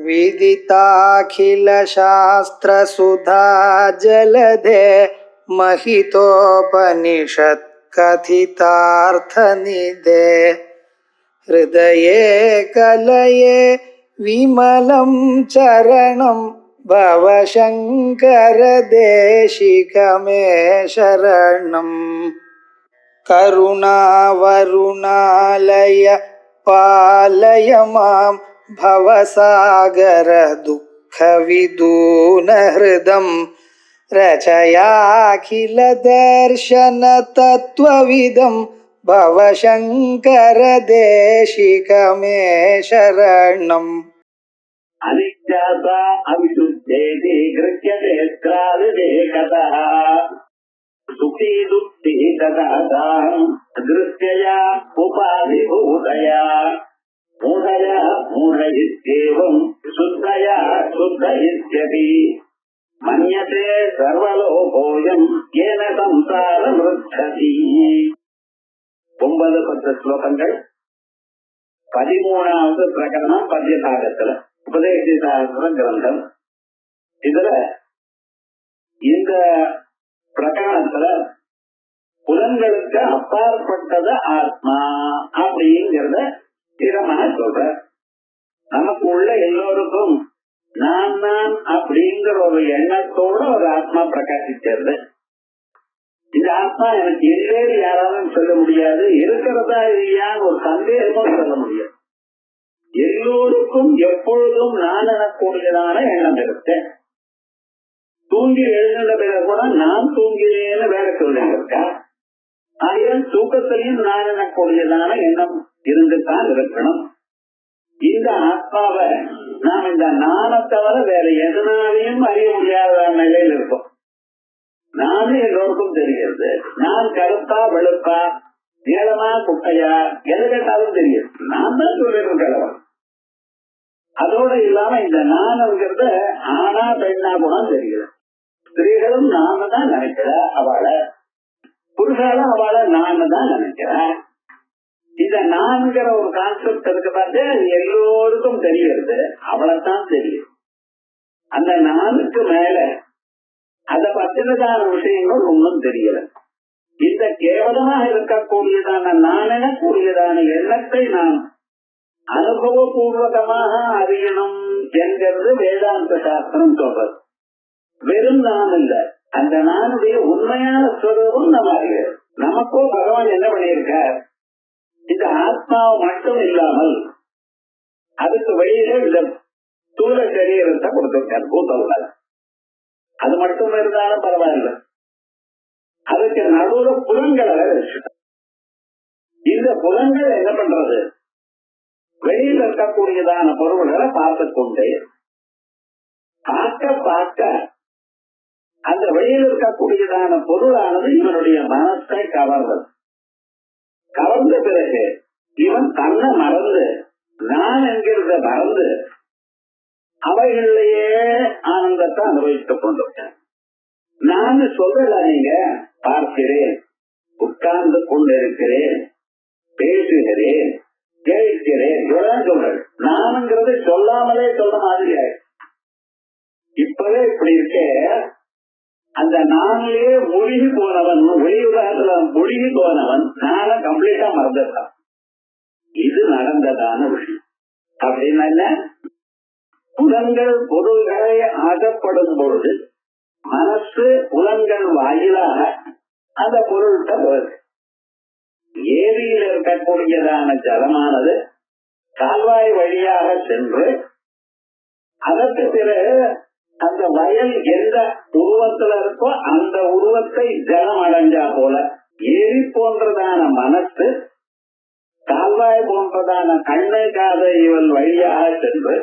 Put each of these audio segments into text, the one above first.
विदिताखिल शास्त्र सुधा जलधे महितोपनिषत् कथितार्थ निधे हृदये कलये विमलं चरणं भवशंकर देशिकमे शरणम् करुणावरुणालय पालय मां भवसागर दुःखविदून हृदं रचयाखिल दर्शन तत्त्वविदं भवशंकर देशिकमे शरणम् अनित्यासा अविशुद्धेति गृह्यते क्रादिदेकतः सुखी दुःखी तदाताम् दृष्ट्या उपाधिभूतया मूढया मूढ इत्येवम् शुद्धया शुद्ध इत्यपि मन्यते सर्वलोकोऽयम् येन संसारमृच्छति 9-10 ஸ்லோகங்கள் 13வது பிரகரணம் பத்யபாகத்துல உபதேசிசாஸ்திர கிரந்தம். இதுல இந்த பிரகரணத்துல புலன்களுக்கு அப்பாற்பட்டது ஆத்மா அப்படிங்கறத ஸ்திரமாக சொல்ற. நமக்கு உள்ள எல்லோருக்கும் நான் நான் அப்படிங்கிற ஒரு எண்ணத்தோட ஒரு ஆத்மா பிரகாசிக்கிறது. இந்த ஆத்மா எனக்கு இல்லைன்னு யாராலும் சொல்ல முடியாது, இருக்கிறதா இல்லையான்னு ஒரு சந்தேகமும் சொல்ல முடியாது. எல்லோருக்கும் எப்பொழுதும் நான் எனக்கூடியதான எண்ணம் இருக்கு. தூங்கி எழுந்த பிறகு கூட நான் தூங்கினேன்னு வேற சொல்லுங்க இருக்கா. ஆயிரம் தூக்கத்திலையும் நான் எனக்கூடியதான எண்ணம் இருந்துதான் இருக்கணும். இந்த ஆத்மாவை நாம் இந்த நானை தவிர வேற எதனாலையும் அறிய முடியாத நிலையில் இருக்கும். நானும் எல்லோருக்கும் தெரிகிறது. நான் கருப்பா வெளுப்பா நீளமா குட்டையா எது கேட்டாலும் தெரியும். நான் தான் சொல்லிருக்கேன். அதோட இல்லாம இந்த நானுங்கிறத ஆனா பெண்ணா கூட தெரிகிறது. ஸ்திரீகளும் நாம தான் நினைக்கிறா அவளை, புருஷாலும் அவளை நாம தான் நினைக்கிறா. இந்த நான்கிற ஒரு கான்செப்ட் இருக்கு பார்த்து எல்லோருக்கும் தெரிகிறது, அவளைத்தான் தெரியும். அந்த நானுக்கு மேல அதை பத்தினதான விஷயங்கள் ஒன்றும் தெரியல. இந்த கேவலமாக இருக்கக்கூடியதான நான் எனக்கூடியதான எண்ணத்தை நாம் அனுபவபூர்வகமாக அறியணும் என்கிறது வேதாந்த சாஸ்திரம் சொல்றது. வெறும் நான் இல்ல, அந்த நானுடைய உண்மையான ஸ்வரூபம் நம்ம அறிகிறது. நமக்கோ பகவான் என்ன பண்ணியிருக்கார், இந்த ஆத்மாவை மட்டும் இல்லாமல் அதுக்கு வெளியில இந்த ஸ்தூல சரீரத்தை கொடுத்திருக்கார் பூதவுல. அது மட்டும் இருந்தாலும் பரவாயில்ல, அதுக்கு நடுவுல புலன்களை வச்சுட்டார். இந்த புலன்கள் என்ன பண்றது, வெளியில் இருக்கக்கூடியதான பொருள்களை பார்த்து கொண்டே பார்க்க பார்க்க அந்த வெளியில் இருக்கக்கூடியதான பொருளானது இவனுடைய மனசை கவர்றது. கவர்ந்த பிறகு இவன் தன்னை மறந்து நான் என்கிறத மறந்து அவைகளிலேயே ஆனந்தத்தை அனுபவித்துக் கொண்டிருக்கேன். நான் சொல்லல, நீங்க பார்க்கிறேன், உட்கார்ந்து கொண்டிருக்கிறேன், பேசுகிறேன், கேட்கிறேன், இவ்வளவு சொல்றேன். நானுங்கிறது சொல்லாமலே சொல்ற மாதிரி இப்பவே இப்படி இருக்க. அந்த நானிலே மூழ்கி போனவன், ஒளி உலகத்துல மூழ்கி போனவன் நான கம்ப்ளீட்டா மறந்துட்டான். இது நடந்ததான விஷயம். அப்படின்னா என்ன, புலன்கள் பொருள்களை ஆகப்படும் பொழுது மனசு புலன்கள் வாயிலாக அந்த பொருள்கிட்ட வருது. ஏரியில் இருக்கக்கூடியதான ஜலமானது கால்வாய் வழியாக சென்று அதற்கு பிறகு அந்த வயல் எந்த உருவத்துல இருக்கோ அந்த உருவத்தை ஜலம் அடைஞ்சா போல ஏரி போன்றதான மனசு கால்வாய் போன்றதான கண்ணு காத இவள் வழியாக சென்று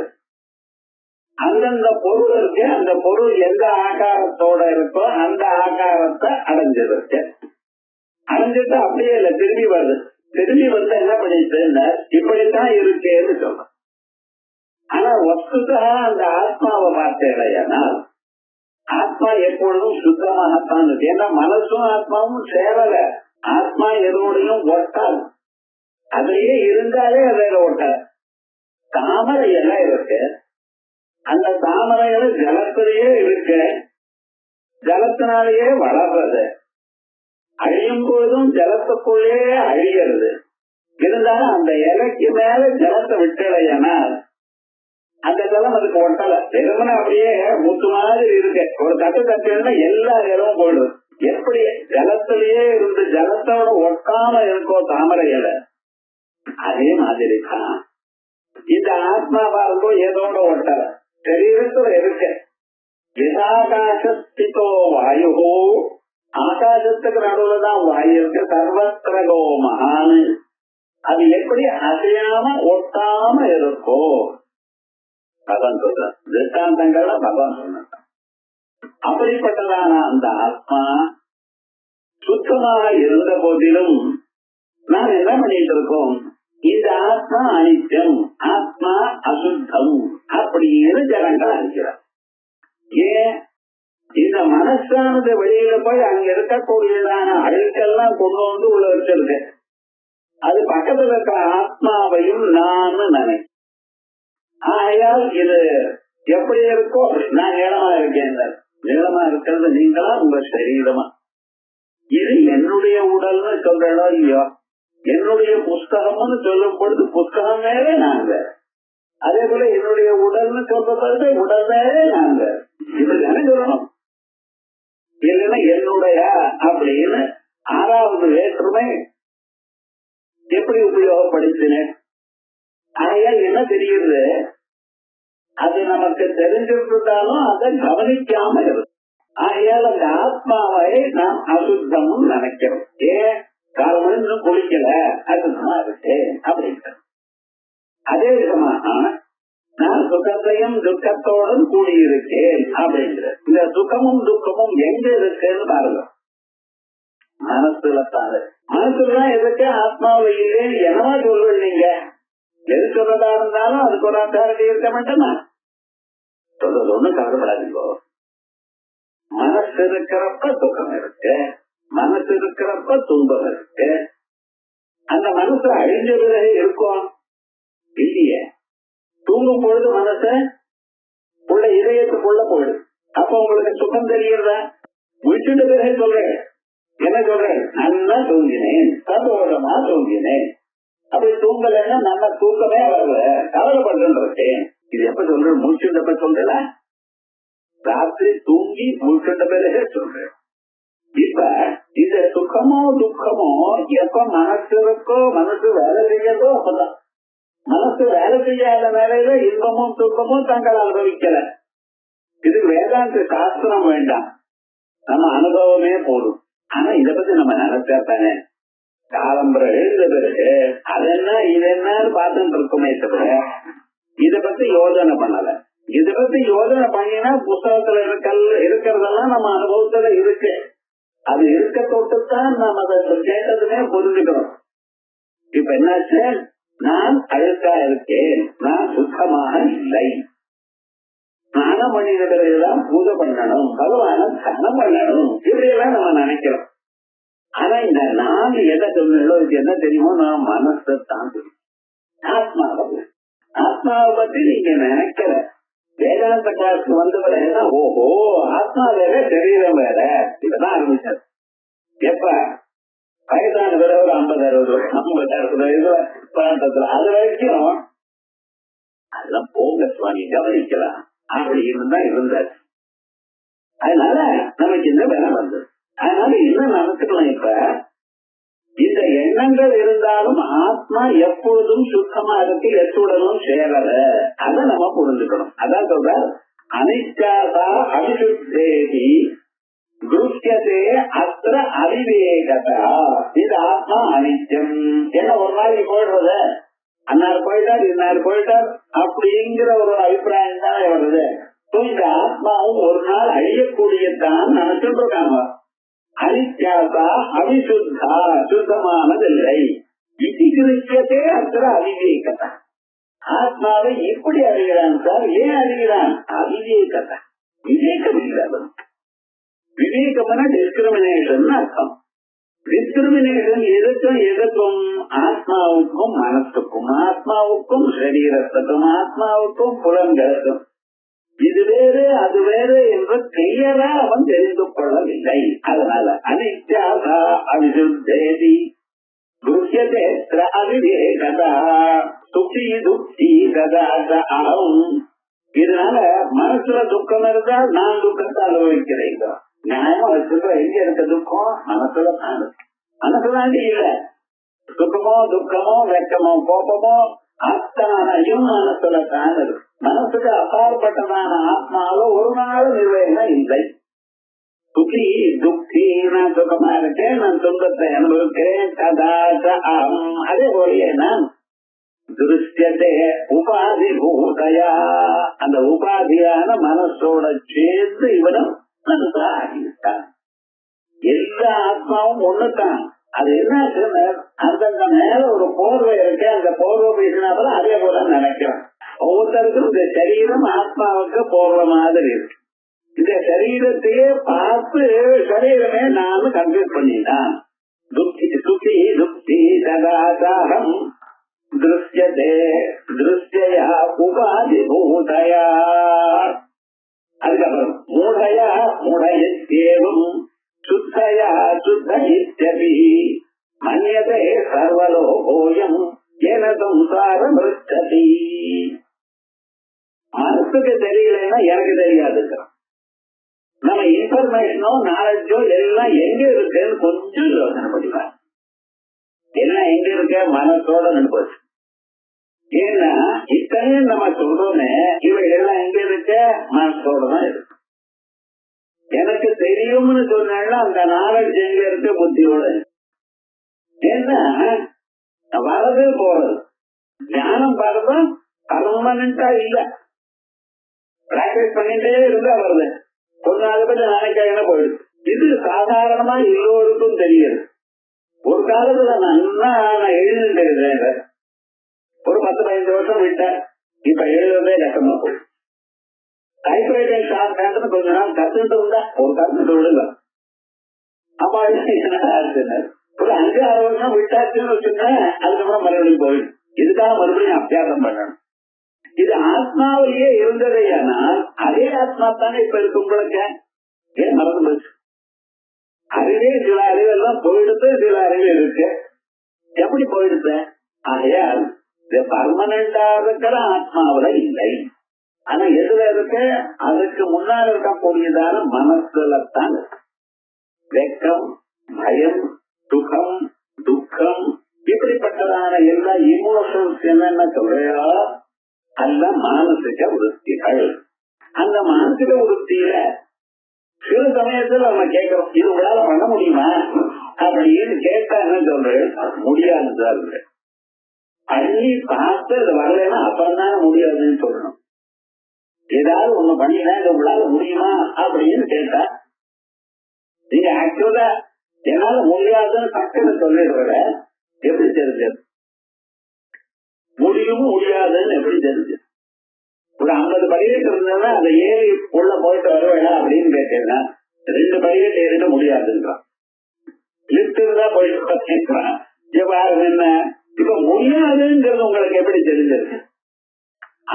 அந்தந்த பொருள் இருக்கு, அந்த பொருள் எந்த ஆகாரத்தோட இருக்கோ அந்த ஆகாரத்தை அடைஞ்சிருக்கு. அடைஞ்சிட்டு அப்படியே இல்ல, திரும்பி வருது. திரும்பி வந்து என்ன பண்ணிட்டு இப்படித்தான் இருக்கேன்னு சொல்ற. ஆனா வஸ்துதா அந்த ஆத்மாவை பார்த்தேனால் ஆத்மா எப்பொழுதும் சுத்தமாகத்தான் இருக்கு. ஏன்னா மனசும் ஆத்மாவும் சேரல, ஆத்மா எதோடையும் ஒட்டாது. அதுலயே இருந்தாலே அதில் ஒட்டாது. தாமரை எல்லாம் இருக்கு, ஜலத்தினாலேயே வளர்றது, அழியும் பொழுதும் ஜலத்துக்குள்ளே அழியறது. இருந்தாலும் அந்த இலைக்கு மேல ஜலத்தை விட்டலையானால் அந்த ஜலம் அதுக்கு ஒட்டல, வெறுமனை அப்படியே முத்து மாதிரி இருக்கு. ஒரு தட்டு தட்டுன்னா எல்லா இலவும் போயிடும். எப்படி ஜலத்திலேயே இருந்து ஜலத்தோட ஒட்டாம இருக்கோ தாமரை இலை, அதே மாதிரி தான் இந்த ஆத்மாவா இருக்கோ ஏதோட ஒட்டல, சரீரத்துல இருக்கு. யதாகாசஸ்திதோ வாயு, ஆகாசத்துக்கு நடுவுலதான் வாயு இருக்கு. சர்வத்திரகோ மகான், அது எப்படி அசையாம ஒட்டாம இருக்கோ பகவான் சொல்ற திருஷ்டாந்தங்கள்ல பகவான் சொன்ன. அப்படிப்பட்டதான அந்த ஆத்மா சுத்தமாக இருந்த போதிலும் நாம் என்ன பண்ணிட்டு இருக்கோம், இந்த ஆத்மா அனித்தியம், ஆத்மா அசுத்தம் அப்படின்னு ஜனங்கள் அழிக்கிறார். ஏன் இந்த மனசானது வெளியில போய் அங்க இருக்கக்கூடியதான அழுக்கெல்லாம் கொண்டு வந்து உள்ள வச்சிருக்கு. அது பக்கத்துல இருக்கிற ஆத்மாவையும் நான் நினைக்கிறேன். ஆகையால் இது எப்படி இருக்கோ, நான் நீளமா இருக்கேன், நீளமா இருக்கிறது நீங்களா உங்க சரீரமா, இது என்னுடைய உடல்னு சொல்றோ இல்லையோ, என்னுடைய புஸ்தகம்னு சொல்லும் பொழுது புஸ்தகம் வேறே நாங்க, அதே போல என்னுடைய உடல்னு சொல்றது உடல் வேறே நாங்க, இப்படிதானே சொல்லணும். இல்லைன்னா என்னுடைய அப்படின்னு ஆறாவது வேற்றுமை எப்படி உபயோகப்படுத்தினேன். ஆகையால் என்ன தெரியுது, அது நமக்கு தெரிஞ்சிருந்தாலும் அதை கவனிக்காம இருக்கு. ஆகையால் அந்த ஆத்மாவை நாம் அசுத்தமும் நினைக்கிறோம். ஏன் காலம் இன்னும் குளிக்கல, அசுத்தமா இருக்கு அப்படின்ட்டு. அதே விதமாக நான் சுகத்தையும் துக்கத்தோடும் கூடியிருக்கேன் அப்படிங்கிற இந்த சுகமும் துக்கமும் எங்க இருக்குன்னு பாருங்க, மனசுல பாரு. மனசுலதான் எதுக்கு ஆத்மாவில இல்லே என்னவா சொல்றேன். நீங்க எது சொல்றதா இருந்தாலும் அதுக்கு ஒரு அத்தாரிட்டி இருக்க மாட்டேன்னா சொல்றது ஒண்ணு கவலைப்படாதீங்கோ. மனசு இருக்கிறப்ப துக்கம் இருக்கு, மனசு இருக்கிறப்ப துன்பம் இருக்கு. அந்த மனசு அழிஞ்ச பிறகு இருக்கும் இல்லையே. தூங்கும் பொழுது மனச உள்ள இதயத்துக்குள்ள போயிடும். அப்ப உங்களுக்கு சுகம் தெரியுறதா? விட்டுட்டு பிறகு சொல்றேன், என்ன சொல்றேன், நல்லா தூங்கினேன், சந்தோஷமா தூங்கினேன். அப்படி தூங்கலைன்னா நல்ல தூக்கமே வரல, கவலைப்படுறேன். இது எப்ப சொல்றேன், மூச்சுண்டப்ப சொல்றல, ராத்திரி தூங்கி மூச்சுண்ட பிறகு சொல்றேன். இப்ப இந்த சுகமோ துக்கமோ எப்ப மனசு இருக்கோ, மனசு வேலை செய்யறதோ அப்பதான். மனசு வேலை செய்யாத வேலையில இன்பமும் துன்பமும் தாங்கள் அனுபவிக்கல. இதுக்கு வேதாந்த சாஸ்திரம் வேண்டாம், நம்ம அனுபவமே போதும். ஆனா இத பத்தி நம்ம நினைச்சா தானே காலம்பரம் எழுந்த பிறகு அதென்ன இது என்னன்னு பார்த்துட்டு இருக்குமே தவிர இத பத்தி யோஜனை பண்ணல. இத பத்தி யோஜனை பண்ணினா புத்தகத்துல இருக்கிறதெல்லாம் நம்ம அனுபவத்துல இருக்கு. அது இருக்க தொட்டுத்தான் நம்ம அதை கேட்டதுமே புரிஞ்சுக்கணும். இப்ப என்னாச்சு, நான் அழுக்கா இருக்கேன், நான் சுத்தமாக இல்லை, ஸ்நானம் பண்ணின பிறகுதான் பூஜை பண்ணணும், பகவான ஸ்நானம் பண்ணணும், இப்படி எல்லாம் நம்ம நினைக்கிறோம். ஆனா இந்த நான் எதை சொல்லணும், இது என்ன தெரியுமோ, நான் மனசை தான் தெரியும். ஆத்மாவை பத்தி நீங்க நினைக்கிற வேதாந்த கிளாஸ்க்கு வந்த பிறகுதான் ஓஹோ ஆத்மா வேற சரீரம் வேற இப்பதான் ஆரம்பிச்சாரு. எப்ப வயதான பிறகு ஒரு 50-60 வயது பிராந்தத்துல அது வரைக்கும் அதெல்லாம் போங்க சுவாமி கவனிக்கலாம் அப்படின்னு தான் இருந்தாரு. அதனால நமக்கு இந்த வேலை வந்தது. அதனால என்ன நடத்துக்கலாம், இப்ப இந்த எண்ணங்கள் இருந்தாலும் ஆத்மா எப்பொழுதும் சுத்தமா இருக்கு, எத்துடனும் சேரல. அதை நம்ம புரிஞ்சுக்கணும். அதான் சொல்ற அனித்யாதா அவிசுத்தேகி துஷ்யதே அத்திர அவிவேகதா. இந்த ஆத்மா அனித்தியம். என்ன ஒரு நாளைக்கு போயிடுறத, அன்னார் போயிட்டார் இன்னார் போயிட்டார் அப்படிங்கிற ஒரு அபிப்பிராயம் தான் வருது. இந்த ஆத்மாவும் ஒரு நாள் அழியக்கூடியதான் நினைச்சுட்டு இருக்காங்க. அனித்யாசா அவிசுத்தா, சுத்தமானதில்லை. இது கிருஷ்யத்தே அத்திர அவிவேகதா. ஆத்மாவை எப்படி அறிகிறான் சார், ஏன் அறிகிறான்? அவிவேகதா, விவேகம் இல்லாத. விவேகம்னா டிஸ்கிரிமினேஷன் அர்த்தம். டிஸ்கிரிமினேஷன் எதுக்கும் ஆத்மாவுக்கும் மனசுக்கும், ஆத்மாவுக்கும் சரீரத்துக்கும், ஆத்மாவுக்கும் புலன்களுக்கும். இது வேறு அது வேறு என்று கிளியரா அவன் தெரிந்து கொள்ளவில்லை. அதனால அனித்யாசா அவிசுத்தேதி துஷ்யதேத்ர அவிவேகதா சுகி துக்கி கதாச அகம். இதனால மனசுல துக்கம் இருந்தால் நான் துக்கத்தை அனுபவிக்கிறேன். நியாயமா வச்சுக்கோ, எங்க இருக்க துக்கம்? மனசுல தான். மனசுதாண்டி இல்ல. சுகமோ துக்கமோ வெக்கமோ கோபமோ அத்தனையும் மனசுல தான் இருக்கு. மனசுக்கு அப்பாற்பட்டதான ஆத்மாவில ஒரு நாள் நிர்வகம் இல்லை. சுகி துக்கி, நான் சுகமா இருக்கேன், நான் துன்பத்தை அனுபவிக்கிறேன். கதாச அகம். அதே போலயே நான் திருஷ்யத்தை உபாதி பூதையா, அந்த உபாதியான மனசோட சேர்ந்து இவனும் மனசாகிட்டான். எல்லா ஆத்மாவும் ஒண்ணுதான். அது என்ன, அந்தந்த மேல ஒரு போர்வை இருக்கு, அந்த போர்வை பேசினாலும் அதே போல நினைக்கிறோம். ஒவ்வொருத்தருக்கும் இந்த சரீரம் ஆத்மாவுக்கு போர்வை மாதிரி இருக்கு. இந்த சரீரத்தையே பார்த்து சரீரமே நான் கன்ஃபியூஸ் பண்ணிட்டான். துக்கி சுகி துக்கி சதாசாரம் திருஷ்யதே திருஷ்யா உபாதி பூதயா. அதுக்கப்புறம் மூடயா மூடயேவும் சுத்தயா சுத்த இத்யபி மன்யதே சர்வலோகோயம் ஏன சம்சாரம் ருச்சதி. மனசுக்கு தெரியலன்னா எனக்கு தெரியாது. நம்ம இன்ஃபர்மேஷனோ நாலேஜோ எல்லாம் எங்க இருக்குன்னு கொஞ்சம் யோசனை பண்ணிக்கலாம். எல்லாம் எங்க இருக்க? மனசோட நினைப்போச்சு. ஏன்னா இத்தனையும் நம்ம சொல்றோமே, இவைகள்லாம் எங்க இருக்க? மனசோட தான் இருக்கு. எனக்கு தெரியும்னு சொன்னா அந்த நாலேஜ் எங்க இருக்கு? புத்தியோட. ஏன்னா வரது போறது ஞானம் பாருதான் பர்மனண்டா இல்ல. பிராக்டிஸ் பண்ணிட்டே இருந்தா வருது. கொஞ்ச நாள் பத்தி நினைக்க போயிடுது. இது சாதாரணமா எல்லோருக்கும் தெரியுது. ஒரு காலத்துல நல்லா நான் எழுதுறேன். ஒரு 10-15 வருஷம் விட்டேன். இப்ப எழுதுறதே கஷ்டமா போயிடுது. டைப்ரைட்டிங் ஷார்ட் கொஞ்ச நாள் கத்துட்டு இருந்தா ஒரு கத்துட்டு விடுங்க. அப்பா ஒரு 5-6 வருஷம் விட்டாச்சுன்னு வச்சுருந்தேன். அதுக்கப்புறம் மறுபடியும் போயிடும். இதுக்காக மறுபடியும் அபியாசம் பண்ணணும். இது ஆத்மாவிலேயே இருந்ததையானால் அதே ஆத்மா தானே இப்ப இருக்கு. உங்களுக்கு ஏன் மறந்து போச்சு? அறிவே சில அறிவெல்லாம் போயிடுத்து, சில அறிவு இருக்கு. எப்படி போயிடுத்த? ஆகையால் பர்மனண்டா இருக்கிற ஆத்மாவில இல்லை. ஆனா எதுல இருக்கு? அதுக்கு முன்னால் இருக்கக்கூடியதான மனசுலத்தான் இருக்கு. வெக்கம், பயம், சுகம், துக்கம், இப்படிப்பட்டதான எல்லா இமோஷன்ஸ் என்னென்ன சொல்றையோ அல்ல மானசிக விருத்திகள். அந்த மானசிக விருத்தியில சில சமயத்துல நம்ம கேட்கிறோம், இது உங்களால பண்ண முடியுமா அப்படின்னு கேட்டா என்ன சொல்றேன்? முடியாதுதான். பண்ணி பார்த்து அது வரலன்னா அப்பதானே முடியாதுன்னு சொல்லணும். ஏதாவது ஒண்ணு பண்ணினா இது உங்களால முடியுமா அப்படின்னு கேட்டா நீங்க ஆக்சுவலா என்னால முடியாதுன்னு டக்குன்னு சொல்லிடுற. எப்படி தெரிஞ்சது? முடியும் முடியாதுன்னு எப்படி தெரிஞ்சது? ஒரு 50 படிக்கட்டு இருந்ததுன்னா அந்த ஏறி உள்ள போயிட்டு வருவேனா அப்படின்னு கேட்டேன்னா 2 படிக்கட்டு ஏறிட முடியாதுன்றான். லிப்ட் இருந்தா போயிட்டு கேட்கிறான். என்ன இப்ப முடியாதுங்கிறது உங்களுக்கு எப்படி தெரிஞ்சது?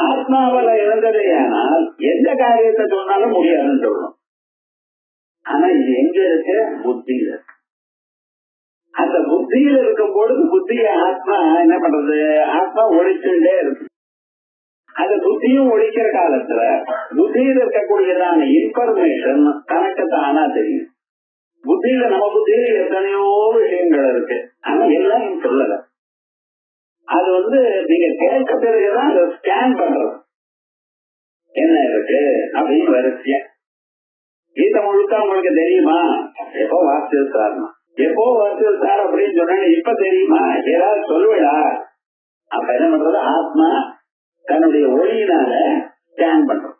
ஆத்மாவில இருந்ததையானால் எந்த காரியத்தை சொன்னாலும் முடியாதுன்னு சொல்லணும். ஆனா இது எங்க இருக்கு? புத்தியில. அந்த புத்தியில இருக்கும் பொழுது புத்திய ஆத்மா என்ன பண்றது? ஆத்மா ஒழிச்சுட்டே இருக்கு. அந்த புத்தியும் ஒழிக்கிற காலத்துல புத்தியில இருக்கக்கூடியதான இன்ஃபர்மேஷன் தனக்கு தானா தெரியும். புத்தியில நம்ம புத்தியில எத்தனையோ விஷயங்கள் இருக்கு. ஆனா எல்லாம் சொல்லல. அது நீங்க கேட்க பிறகுதான் அதை ஸ்கேன் பண்றது. என்ன இருக்கு அப்படின்னு வரிசையா. கீதை முழுக்க உங்களுக்கு தெரியுமா? எப்போ வாசிச்சிருக்காருமா? எப்போ வாசிச்சிருக்காரு அப்படின்னு சொன்னா இப்ப தெரியுமா? ஏதாவது சொல்லுவா? அப்ப என்ன பண்றது? ஆத்மா தன்னுடைய ஒளியினால ஸ்கேன் பண்றோம்.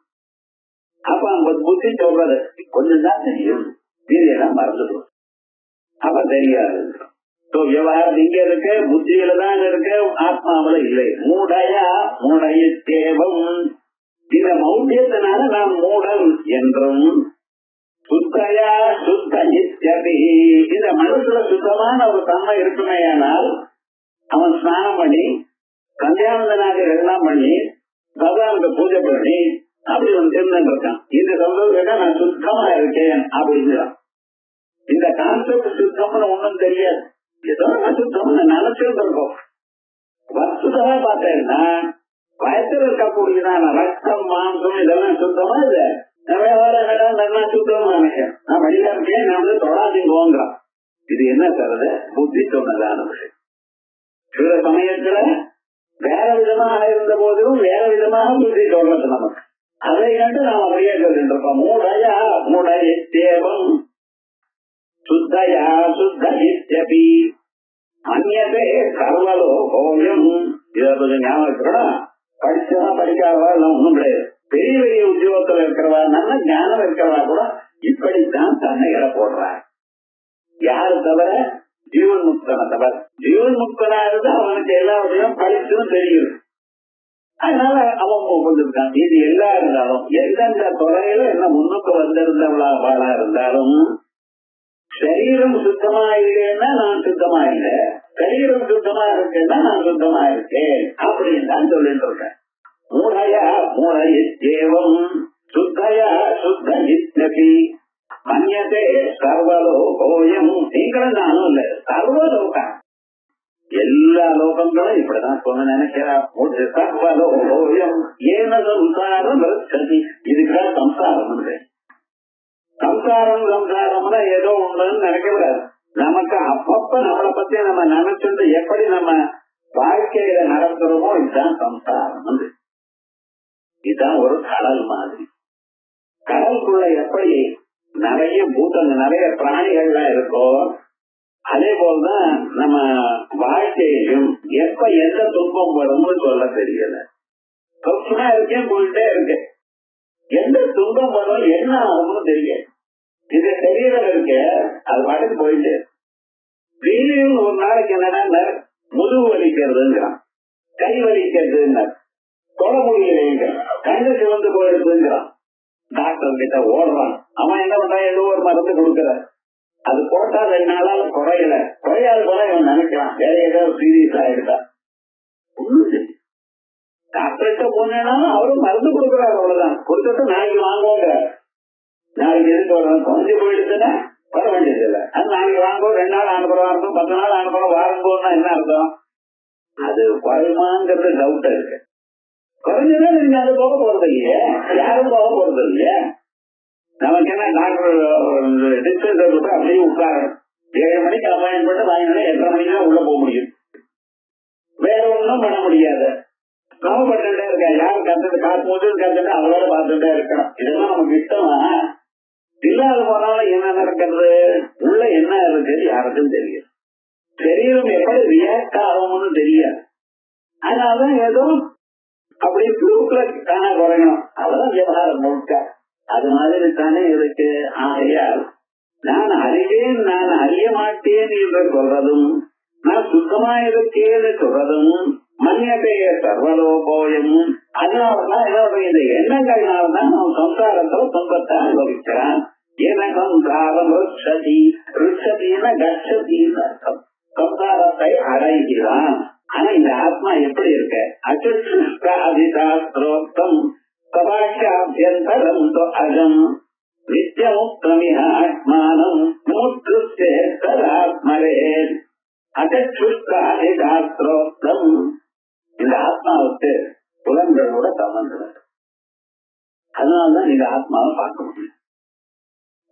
அப்ப அவங்க புத்தி சொல்றது கொஞ்சம் தான் தெரியும், மீதியெல்லாம் மறந்துடும். அப்ப தெரியாது. விவகாரம் இங்க இருக்கு, புத்தியில தான் இருக்கு, ஆத்மாவில இல்லை. மூடையா மூடைய தேவம். இந்த மௌட்டியத்தினால நான் மூடன் என்றும் சுத்தையா சுத்த இத்யபி. இந்த மனசுல சுத்தமான ஒரு தன்மை இருக்குமேயானால் அவன் ஸ்நானம் பண்ணி கல்யாண நாகர் எல்லாம் பண்ணி பகவானுக்கு பூஜை பண்ணி அப்படி இருந்துட்டு இருக்கான். இந்த சந்தோஷம் நான் சுத்தமா இருக்கேன் அப்படிங்கிறான். இந்த கான்செப்ட் சுத்தம்னு ஒண்ணும் தெரியாது, ஏதோ அசுத்தம்னு நினைச்சுட்டு இருக்கோம். வஸ்துதா பார்த்தேன்னா வயசுல இருக்கக்கூடியதான ரத்தம் மாம்சம் இதெல்லாம் சுத்தமா இல்லை. நல்லா சுத்தமா நினைக்கிறேன், நான் வழியா இருக்கேன், நான் வந்து தொடாதீங்கோங்கிறான். இது என்ன தருது? புத்தி சொன்னதான விஷயம். சில சமயத்துல வேற விதமாக இருந்த போதிலும் வேற விதமாக புத்தி சொல்றது நமக்கு. அதை கண்டு நாம் அப்படியே சொல்லிட்டு இருக்கோம். மூடயா மூடயேவம் சுத்தயா சுத்தபி அந்நதே சர்வலோ கோயம். இதை கொஞ்சம் ஞாபகம் இருக்கணும். படிச்சவா படிக்காதவா எல்லாம் ஒண்ணும் கிடையாது. பெரிய பெரிய உத்தியோகத்துல இருக்கிறவா, நல்ல ஞானம் இருக்கிறவா கூட இப்படித்தான் தன்னைகளை போடுறார். யாரு தவிர? ஜீவன் முக்தனை தவிர. ஜீவன் முக்தனா இருந்து அவனுக்கு எல்லாத்தையும் படிச்சுன்னு தெரியும். அதனால அவன் கொண்டிருக்கான். இது எல்லா இருந்தாலும் எந்தெந்த துறையில என்ன முன்னுக்கு வந்திருந்தவளா இருந்தாலும் சரீரம் சுத்தமா இல்லைன்னா நான் சுத்தமா இல்லை, சரீரம் சுத்தமா இருக்கேன்னா நான் சுத்தமா இருக்கேன் அப்படின்னு தான் சொல்லிட்டு இருக்கேன். மூடயா மூடயேவம் சுத்தயா சுத்தபி மன்யதே சர்வலோகோயம். நீங்களும் நானும் இல்ல, சர்வலோகம் எல்லா லோகங்களும் இப்படிதான் சொன்ன நினைக்கிறா. சர்வலோகோயம் ஏன சம்சாரம் ரட்சதி. இதுக்குதான் சம்சாரம் இல்லை. சம்சாரம் சம்சாரம்னா ஏதோ ஒண்ணுன்னு நினைக்கக்கூடாது. நமக்கு அப்பப்ப நம்மளை பத்தி நம்ம நினைச்சுட்டு எப்படி நம்ம வாழ்க்கையில நடத்துறோமோ இதுதான் சம்சாரம். இதுதான் ஒரு கடல் மாதிரி. கடலுக்குள்ள எப்படி நிறைய பூத்தங்க நிறைய பிராணிகள்லாம் இருக்கோ அதே போலதான் நம்ம வாழ்க்கையிலும் எப்ப எந்த துன்பம் வரும்னு சொல்ல தெரியல. சொச்சமா இருக்கேன் போயிட்டே இருக்கேன், எந்த துன்பம் வரும் என்ன ஆகும்னு தெரியல. இது சரீரம் இருக்க அது பாட்டுக்கு போயிட்டு திடீர்னு ஒரு நாளைக்கு என்னன்னா முதுகு வலிக்கிறதுங்கிறான், கை வலிக்கிறதுங்கிறான், தொட முடியலைங்க, கண்ணு சிவந்து போயிடுதுங்கிறான். டாக்டர் கிட்ட ஓடுறான். அவன் என்ன பண்றான்? ஏதோ ஒரு மருந்து கொடுக்கற, அது போட்டா 2 நாளால குறையல, குறையாது போல இவன் நினைக்கிறான் வேற ஏதாவது சீரியஸ் ஆயிடுதா. டாக்டர்கிட்ட போனாலும் அவரும் மருந்து கொடுக்குறாரு, அவ்வளவுதான். கொடுத்துட்டு நாளைக்கு வாங்குவாங்க, நாளைக்கு எதுக்கு வரணும், குறைஞ்சு போயிடுச்சுன்னா வர வேண்டியது இல்லை. அது நாளைக்கு வாங்குவோம், 2 நாள் அனுப்புறோம் அர்த்தம், 10 நாள் அனுப்புறோம், வாரம் போனா என்ன அர்த்தம்? அது குறையுமாங்கிறது டவுட் இருக்கு. குறைஞ்சதா நீங்க அது போக போறது இல்லையே, யாரும் போக போறது இல்லையே. நமக்கு என்ன டாக்டர் டிஸ்பென்சர் அப்படியே உட்காரணும். 7 மணிக்கு அப்பாயின்மெண்ட் பண்ணி வாங்கினா 8:30 மணிக்கு தான் உள்ள போக முடியும். வேற ஒன்றும் பண்ண முடியாது. நம்ம பண்ணிட்டே இருக்க, யாரும் கத்துட்டு காசு முதல் கத்துட்டு அவளோட பார்த்துட்டே இருக்கணும். இதெல்லாம் நமக்கு இஷ்டமா இல்லாத போனாலும் என்ன நடக்கிறது, உள்ள என்ன இருக்குது யாருக்கும் தெரியும். சரீரம் எப்படி ரியாக்ட் ஆகும்னு தெரியாது. அதனாலதான் ஏதோ அப்படி குரூப்ல தானே குறையணும், அவ்வளவுதான் விவகாரம் முழுக்க. அது மாதிரி தானே இருக்கு. ஆகையால் நான் அறிவேன் நான் அறிய மாட்டேன் என்று சொல்றதும், நான் சுத்தமா இருக்கேன்னு சொல்றதும் மன்யதைய சர்வலோகோயம். அதனாலதான் என்னுடைய இந்த எண்ணங்கள்னால்தான் அவன் சம்சாரத்துல துன்பத்தை அனுபவிக்கிறான். என சம்சாரம் ருஷதி, ருஷதின கட்சதின்னு அர்த்தம், சம்சாரத்தை அடைகிறான். ஆனா இந்த ஆத்மா எப்படி இருக்க? அச்சுஷ்டாதிசாஸ்திரோக்தம் சபாஷ்யாபியந்தரம் அஜம் நித்யமுக்தமிஹாத்மானம் முமுக்ஷுஸ்தேத்மரே. அச்சுஷ்டாதிசாஸ்திரோக்தம் இந்த ஆத்மாவுக்கு புலன்களோட சம்பந்தம். அதனாலதான் இந்த ஆத்மாவை பார்க்க முடியும்.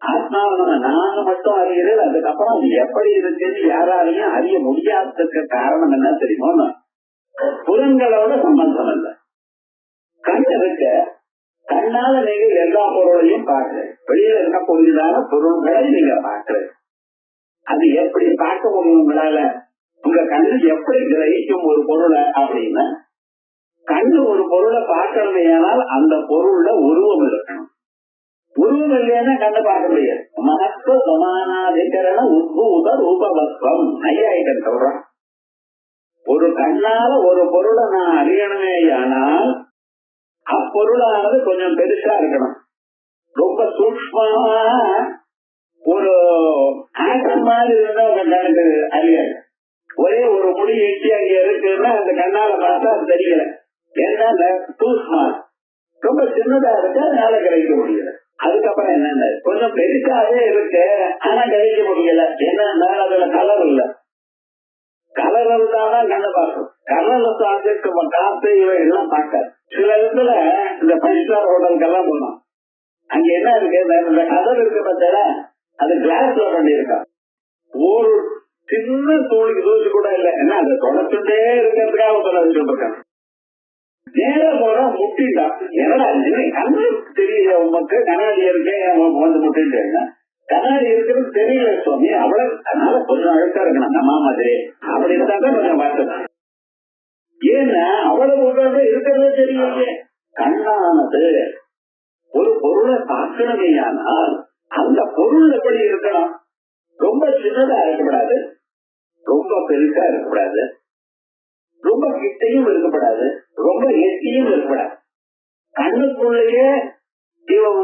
ஆத்மாவை நான் மட்டும் அறிகிறேன், அதுக்கப்புறம் அது எப்படி இருக்குன்னு யாராலையும் அறிய முடியாததுக்கு காரணம் என்ன தெரியுமோ? புலன்களோட சம்பந்தம் இல்லை. கண் இருக்க, கண்ணால நீங்க எல்லா பொருளையும் பார்க்கிறேன், வெளியில இருக்கக்கூடியதான பொருள்களை நீங்க பார்க்கிறேன். அது எப்படி பார்க்க முடியும் உங்களால? உங்க கண்ணு எப்படி கிரகிக்கும் ஒரு பொருளை அப்படின்னா, கண்ணு ஒரு பொருளை பார்க்கறது ஏனால் அந்த பொருள்ல உருவம் இருக்கணும். உருவம் இல்லைன்னா கண்ணு பார்க்க முடியாது. மகத்துவ சமானாதிகரண உத்பூத ரூபவத்வம் நையாயிகன் சொல்றான். ஒரு கண்ணால ஒரு பொருளை நான் அறியணுமே ஆனால் அப்பொருளானது கொஞ்சம் பெருசா இருக்கணும். ரொம்ப சூக்ஷ்மமா ஒரு ஆட்டம் மாதிரி இருந்தா உங்க கண்ணுக்கு அறியாது. ஒரே ஒரு முடி எட்டி அங்க இருக்குன்னா அந்த கண்ணால பார்த்தா அது தெரியல. ஏன்னா சூக்ஷ்மா ரொம்ப சின்னதா இருக்கு, அதனால கிரகிக்க முடியல. அதுக்கப்புறம் என்னென்ன கொஞ்சம் பெருசாவே இருக்கு, ஆனா கிரகிக்க முடியல. என்னன்னா அதுல கலர் இல்ல. கலர் இருந்தாதான் கண்ணை பார்க்கும். கலர்லெஸ் ஆப்ஜெக்ட் காத்து இவை எல்லாம் பார்க்காது. சில இடத்துல இந்த 5 ஸ்டார் ஹோட்டலுக்கெல்லாம் போனோம், அங்க என்ன இருக்கு, இந்த கலர் இருக்கு பார்த்தா அது கிளாஸ்ல பண்ணிருக்கா. ஒரு சின்ன தூளிக்கு தூசி கூட இல்லை. என்ன அதை தொடச்சுட்டே இருக்கிறதுக்காக சொல்ல வச்சுருக்காங்க. நேர போற முட்டிட்டா, என்னடா கண்ணு தெரியல உமக்கு, கண்ணாடி இருக்கேன் வந்து முட்டிட்டேங்க. கண்ணாடி இருக்கிறது தெரியல சுவாமி, அவ்வளவு அதனால கொஞ்சம் அழுக்கா இருக்கணும் நம்ம மாதிரி அப்படி இருந்தா தான் கொஞ்சம் பார்த்துதான். ஏன்னா அவ்வளவு உடனே இருக்கிறதே தெரியலையே. கண்ணானது ஒரு பொருளை பார்க்கணுமேயானால் அந்த பொருள் எப்படி இருக்கணும்? ரொம்ப சின்னதா இருக்கக்கூடாது, ரொம்ப பெருசா இருக்கக்கூடாது, ரொம்ப கிட்டையும் இருக்கப்படாது, ரொம்ப எட்டியும் இருக்கக்கூடாது. கண்ணுக்குள்ளேயே இவன்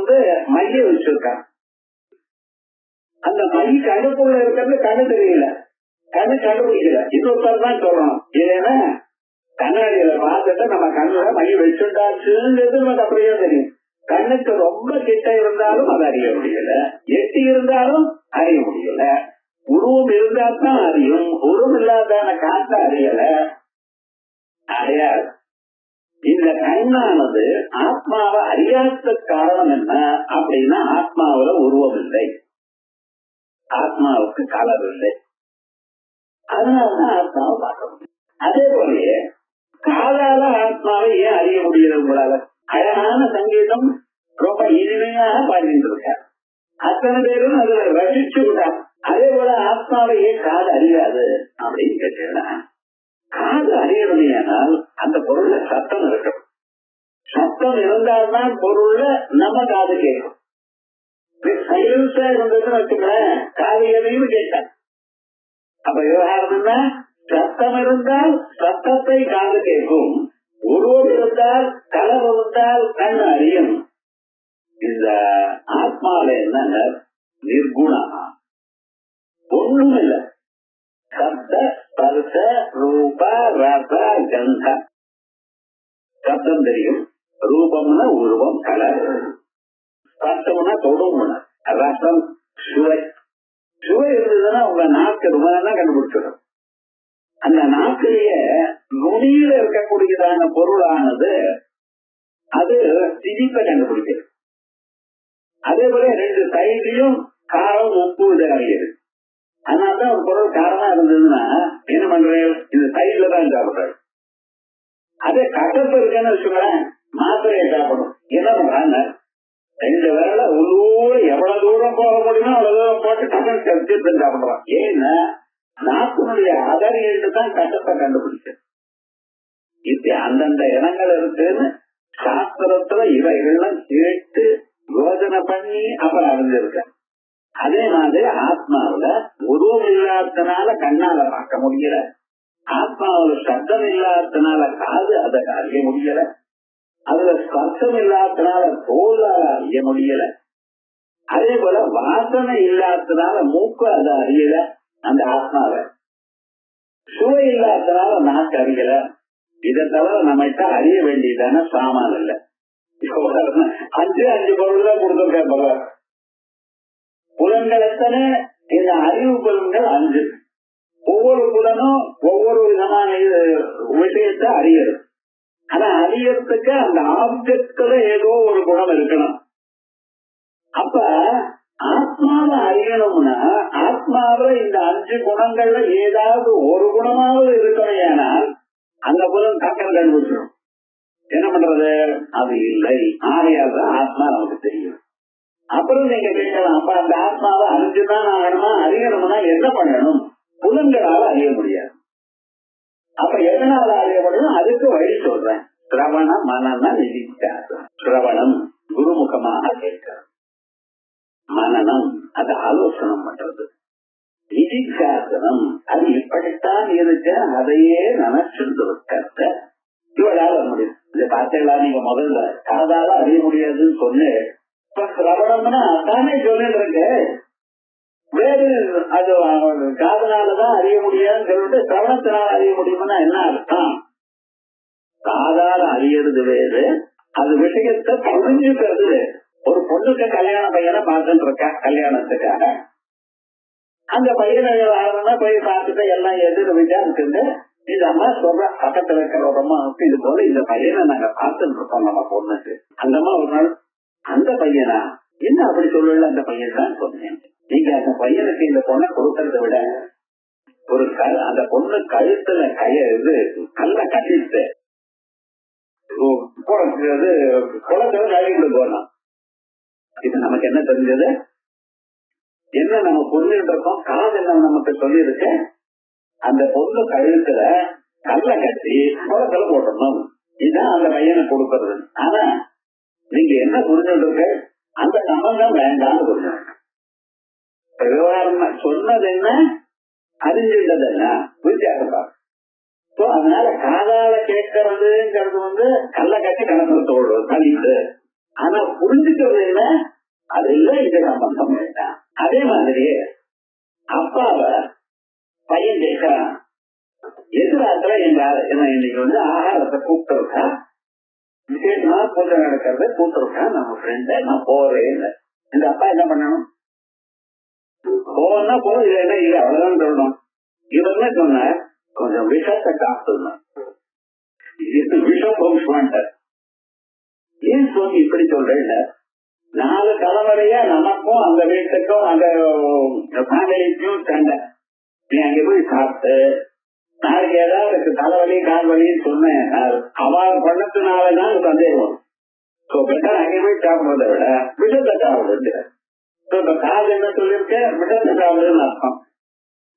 மைய வச்சிருக்கான். அந்த மை கண்ணுக்குள்ள இருக்கிறது கண்ணு தெரியல, கண்ணு கண்டுபிடிக்கல. இன்னொருத்தர் தான் சொல்லணும். ஏன்னா கண்ணாடியில பார்த்துட்டு நம்ம கண்ணுல மை வச்சுட்டாச்சுங்கிறது நமக்கு அப்படியே தெரியும். கண்ணுக்கு ரொம்ப கிட்ட இருந்தாலும் அதை அறிய முடியல, எட்டி இருந்தாலும் அறிய முடியல. உருவம் இருந்தா தான் அறியும், உருவம் இல்லாதான காத்த அறியல. அறியாது. இந்த கண்ணானது ஆத்மாவை அறியாத காரணம் என்ன அப்படின்னா, ஆத்மாவில உருவம் இல்லை, ஆத்மாவுக்கு கலர் இல்லை, அதனாலதான் ஆத்மாவை பார்க்க முடியும். அதே போலயே காதால ஆத்மாவை ஏன் அறிய முடியல உங்களால? அழகான சங்கீதம் ரொம்ப இனிமையாக பாடிட்டு இருக்கார், அத்தனை பேரும் அதுல ரசிச்சு விட்டார். அதே போல ஆத்மாவை ஏன் காது அறியாது அப்படின்னு கேட்டீங்கன்னா, காது அறியணுமையானால் அந்த பொருள்ல சத்தம் இருக்கணும். சத்தம் இருந்தால்தான் பொருள்ல நம்ம காது கேட்கும். சைலன்ஸா இருந்ததுன்னு வச்சுக்கிறேன், காது எதையும் கேட்டான். அப்ப விவகாரம் என்ன? சத்தம் இருந்தால் சத்தத்தை காது கேட்கும், உருவம் இருந்தால் கலர் இருந்தால் கண் அறியும். இந்த ஆத்மால என்ன நிர்குணா, ஒண்ணும் இல்லை. சப்த ஸ்பர்ச ரூப ரச கந்த. சப்தம் தெரியும், ரூபம்னா உருவம் கலர், ஸ்பர்சம்னா தொடும், ரசம் சுவை. சுவை இருந்ததுன்னா உங்க நாக்கு ரொம்ப தான் கண்டுபிடிச்சிடும். அந்த நாக்கிலேயே நுனியில இருக்கக்கூடியதான பொருளானது அது திதிப்பை கண்டுபிடிக்கிறது. அதே போல 2 சைட்லயும் காரம் உப்பு இது அறியுது. அதனாலதான் ஒரு பொருள் காரமா இருந்ததுன்னா என்ன பண்றேன், இந்த சைட்ல தான் சாப்பிடுறாரு. அதே கசப்பு இருக்குன்னு வச்சுக்கிறேன், மாத்திரையை சாப்பிடும். என்ன பண்றாங்க, 2 விரல உள்ளூர எவ்வளவு தூரம் போக முடியுமோ அவ்வளவு தூரம் போட்டு கசப்பு சாப்பிடுறான். ஏன்னா நாட்டினுடைய அதறியிட்டு தான் கசப்பை கண்டுபிடிச்சு. இப்ப அந்தந்த இடங்கள் இருக்குன்னு சாஸ்திரத்துல இவைகள்லாம் கேட்டு யோசனை பண்ணி அப்புறம் அறிஞ்சிருக்க. அதே மாதிரி ஆத்மாவில உருவம் இல்லாதனால கண்ணால பார்க்க முடியல, ஆத்மாவில சப்தம் இல்லாதனால காது அதை அறிய முடியல, அதுல ஸ்பர்சம் இல்லாதனால தோலால அறிய முடியல, அதே போல வாசனை இல்லாதனால மூக்கு அதை அறியல. அந்த ஆத்மாவ சுவை இல்லாதனால நாக்கு அறியல. இதை தவிர நம்மகிட்ட அறிய வேண்டியதான சாமான் இல்ல. 5 பொருள் தான் கொடுத்திருக்காரு பகவான். புலன்கள் எத்தனை? இந்த அறிவு புலன்கள் 5. ஒவ்வொரு புலனும் ஒவ்வொரு விதமான விஷயத்தை அறியறது. ஆனா அறியறதுக்கு அந்த ஆப்ஜெக்ட்ல ஏதோ ஒரு குணம் இருக்கணும். அப்ப ஆத்மாவை அறியணும்னா ஆத்மாவில இந்த 5 குணங்கள்ல ஏதாவது ஒரு குணமாவது இருக்கணும். ஏனால் அந்த புலம் டக்கர் கண்டுபிடிச்சிடும். என்ன பண்றது? அது இல்லை. ஆகையால்தான் ஆத்மா நமக்கு தெரியும். அப்புறம் நீங்க கேட்கலாம், அப்ப அந்த ஆத்மாவை அறிஞ்சுதான் ஆகணுமா, அறியணும்னா என்ன பண்ணணும்? புலன்களால அறிய முடியாது. அப்ப எதனால அறிய முடியும்? அதுக்கு வழி சொல்றேன். சிரவணம் மனன நிதித்தியாசம். சிரவணம் குருமுகமாக கேட்கிறது, மனனம் அது ஆலோசனம் பண்றது, நிதித்தியாசனம் அது இப்படித்தான் இருக்க அதையே நினைச்சிருந்து இருக்கிறத இவளால முடியும். இதை பார்த்தீங்களா நீங்க முதல்ல காதால அறிய முடியாதுன்னு சொன்னு, இப்ப சிரவணம்னா அதானே சொல்லிட்டு இருக்கு. வேறு அது காதனாலதான் அறிய முடியாதுன்னு சொல்லிட்டு சிரவணத்தினால அறிய முடியும்னா என்ன அர்த்தம்? காதால அறியறது வேறு, அது விஷயத்தை புரிஞ்சுக்கிறது. ஒரு பொண்ணுக்கு கல்யாண பையனை பார்த்துட்டு இருக்கா கல்யாணத்துக்காக. அந்த பையனை வரணும்னா போய் பார்த்துட்டு எல்லாம் எதிர விசாரிச்சுட்டு இந்த அம்மா சொல்ற பக்கத்துல இருக்கிற ஒரு அம்மா இது போல இந்த பையனை நாங்க பார்த்துட்டு இருக்கோம் நம்ம பொண்ணுக்கு. அந்த அம்மா ஒரு நாள் அந்த பையனா என்ன அப்படி சொல்லல, அந்த பையன் தான் சொன்னேன். நீங்க அந்த பையனுக்கு இந்த பொண்ணை கொடுக்கறத விட ஒரு அந்த பொண்ணு கழுத்துல இது கல்ல கட்டிட்டு குளத்துல கழிட்டு போனான். இது நமக்கு என்ன தெரிஞ்சது? என்ன நம்ம புரிஞ்சுட்டு இருக்கோம்? காது என்ன நமக்கு சொல்லி இருக்கு? அந்த பொண்ணு கழுத்துல கல்ல கட்டி குளத்துல போட்டணும். இதுதான் அந்த பையனை கொடுக்கறது. ஆனா நீங்க என்ன புரிஞ்சுட்டு இருக்கு? அந்த சம்பந்தம் வேண்டாம்னு புரிஞ்சுட்டு விவகாரம் சொன்னது என்ன, அறிஞ்சுட்டது என்ன வித்தியாசம். அதனால காதால கேட்கறதுங்கிறது கல்ல கட்டி கணக்கு தோடு கழித்து. ஆனா புரிஞ்சுக்கிறது என்ன, அது இல்ல இது சம்பந்தம் வேண்டாம். அதே மாதிரியே அப்பாவ பையன் கேட்கிறான், எதிராத்துல என்ன இன்னைக்கு ஆகாரத்தை கூப்பிட்டுருக்கா, விசேஷமா பூஜை நடக்கிறத கூப்பிட்டுருக்கா நம்ம ஃப்ரெண்ட, நான் போறேன். இந்த அப்பா என்ன பண்ணணும்? போனா போ, இல்லைன்னா இது அவ்வளவுதான் சொல்லணும். இவர் என்ன சொன்னார்? கொஞ்சம் விஷத்தை காத்துணும். விஷம் போகுமாட்டார். ஏன் சுவாமி இப்படி சொல்றேன்? 4 தலைமுறையா நமக்கும் அந்த வீட்டுக்கும் அந்த ஃபேமிலிக்கும் சண்டை. நீ அங்க போய் சாப்பிட்டு நாளைக்கு ஏதாவது தலைவலி கால்வலின்னு சொன்னேன், அவன் பண்ணதுனாலதான் சந்தேகம். அங்கே போய் சாப்பிடுறத விட விஷத்தை சாப்பிடுறது. காது என்ன சொல்லிருக்க? விஷத்தை சாப்பிடுறதுன்னு அர்த்தம்.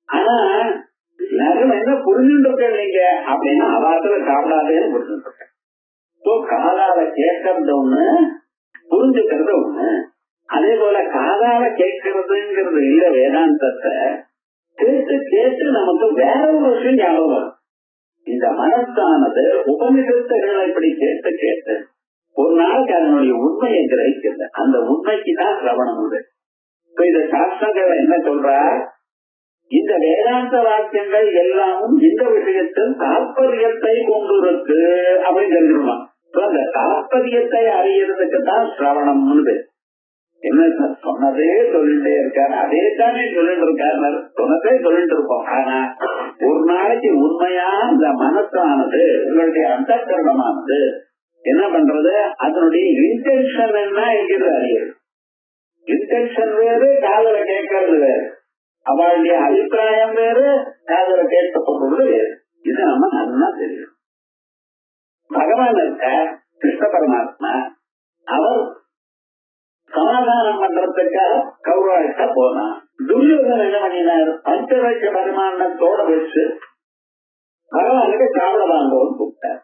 ஆனா நிறைய என்ன புரிஞ்சுட்டு இருக்கேன் நீங்க அப்படின்னா அவாத்துல சாப்பிடாதேன்னு புரிஞ்சுட்டு இருக்கேன். காதால கேட்கறது ஒண்ணு, புரிஞ்சுக்கிறது ஒண்ணு. அதே போல காதால கேட்கறதுங்கிறது இல்ல, வேதாந்தத்தை கேட்டு கேட்டு நமக்கு வேற ஒரு விஷயம் ஞாபகம் வரும். இந்த மனசானது உபநிஷத்துகளை இப்படி கேட்டு கேட்டு ஒரு நாளைக்கு அதனுடைய உண்மையை கிரகிக்கிறது. அந்த உண்மைக்கு தான் சிரவணம் உண்டு. இப்ப இந்த சாஸ்திரங்கள் என்ன சொல்றா, இந்த வேதாந்த வாக்கியங்கள் எல்லாமும் இந்த விஷயத்தில் தாற்பயத்தை கொண்டு இருக்கு அப்படின்னு தெரிஞ்சுக்கணும். அந்த தாற்பயத்தை அறியறதுக்கு தான் சிரவணம். என்ன சொன்னதே சொல்லிட்டே இருக்காரு, அதே தானே சொல்லிட்டு இருக்காரு, சொன்னதே சொல்லிட்டு இருப்போம். ஆனா ஒரு நாளைக்கு உண்மையா இந்த மனசானது உங்களுடைய அந்தக்கரணமானது என்ன பண்றது, அதனுடைய இன்டென்ஷன் என்ன என்கிறது அறியுது. இன்டென்ஷன் வேறு, காதல கேட்கறது வேறு. அவளுடைய அபிப்பிராயம் வேறு, காதல கேட்கப்படுறது வேறு. இது நம்ம நல்லா தெரியும். பகவான் இருக்க கிருஷ்ண பரமாத்மா அவர் சமாதானம் பண்றதுக்காக கௌரவ போனா, துரியோதன் என்ன பண்ணினார்? பஞ்சவட்ச பரிமாணத்தோட வச்சு பகவானுக்கு சாப்பிட வாங்குவோம் கூப்பிட்டார்.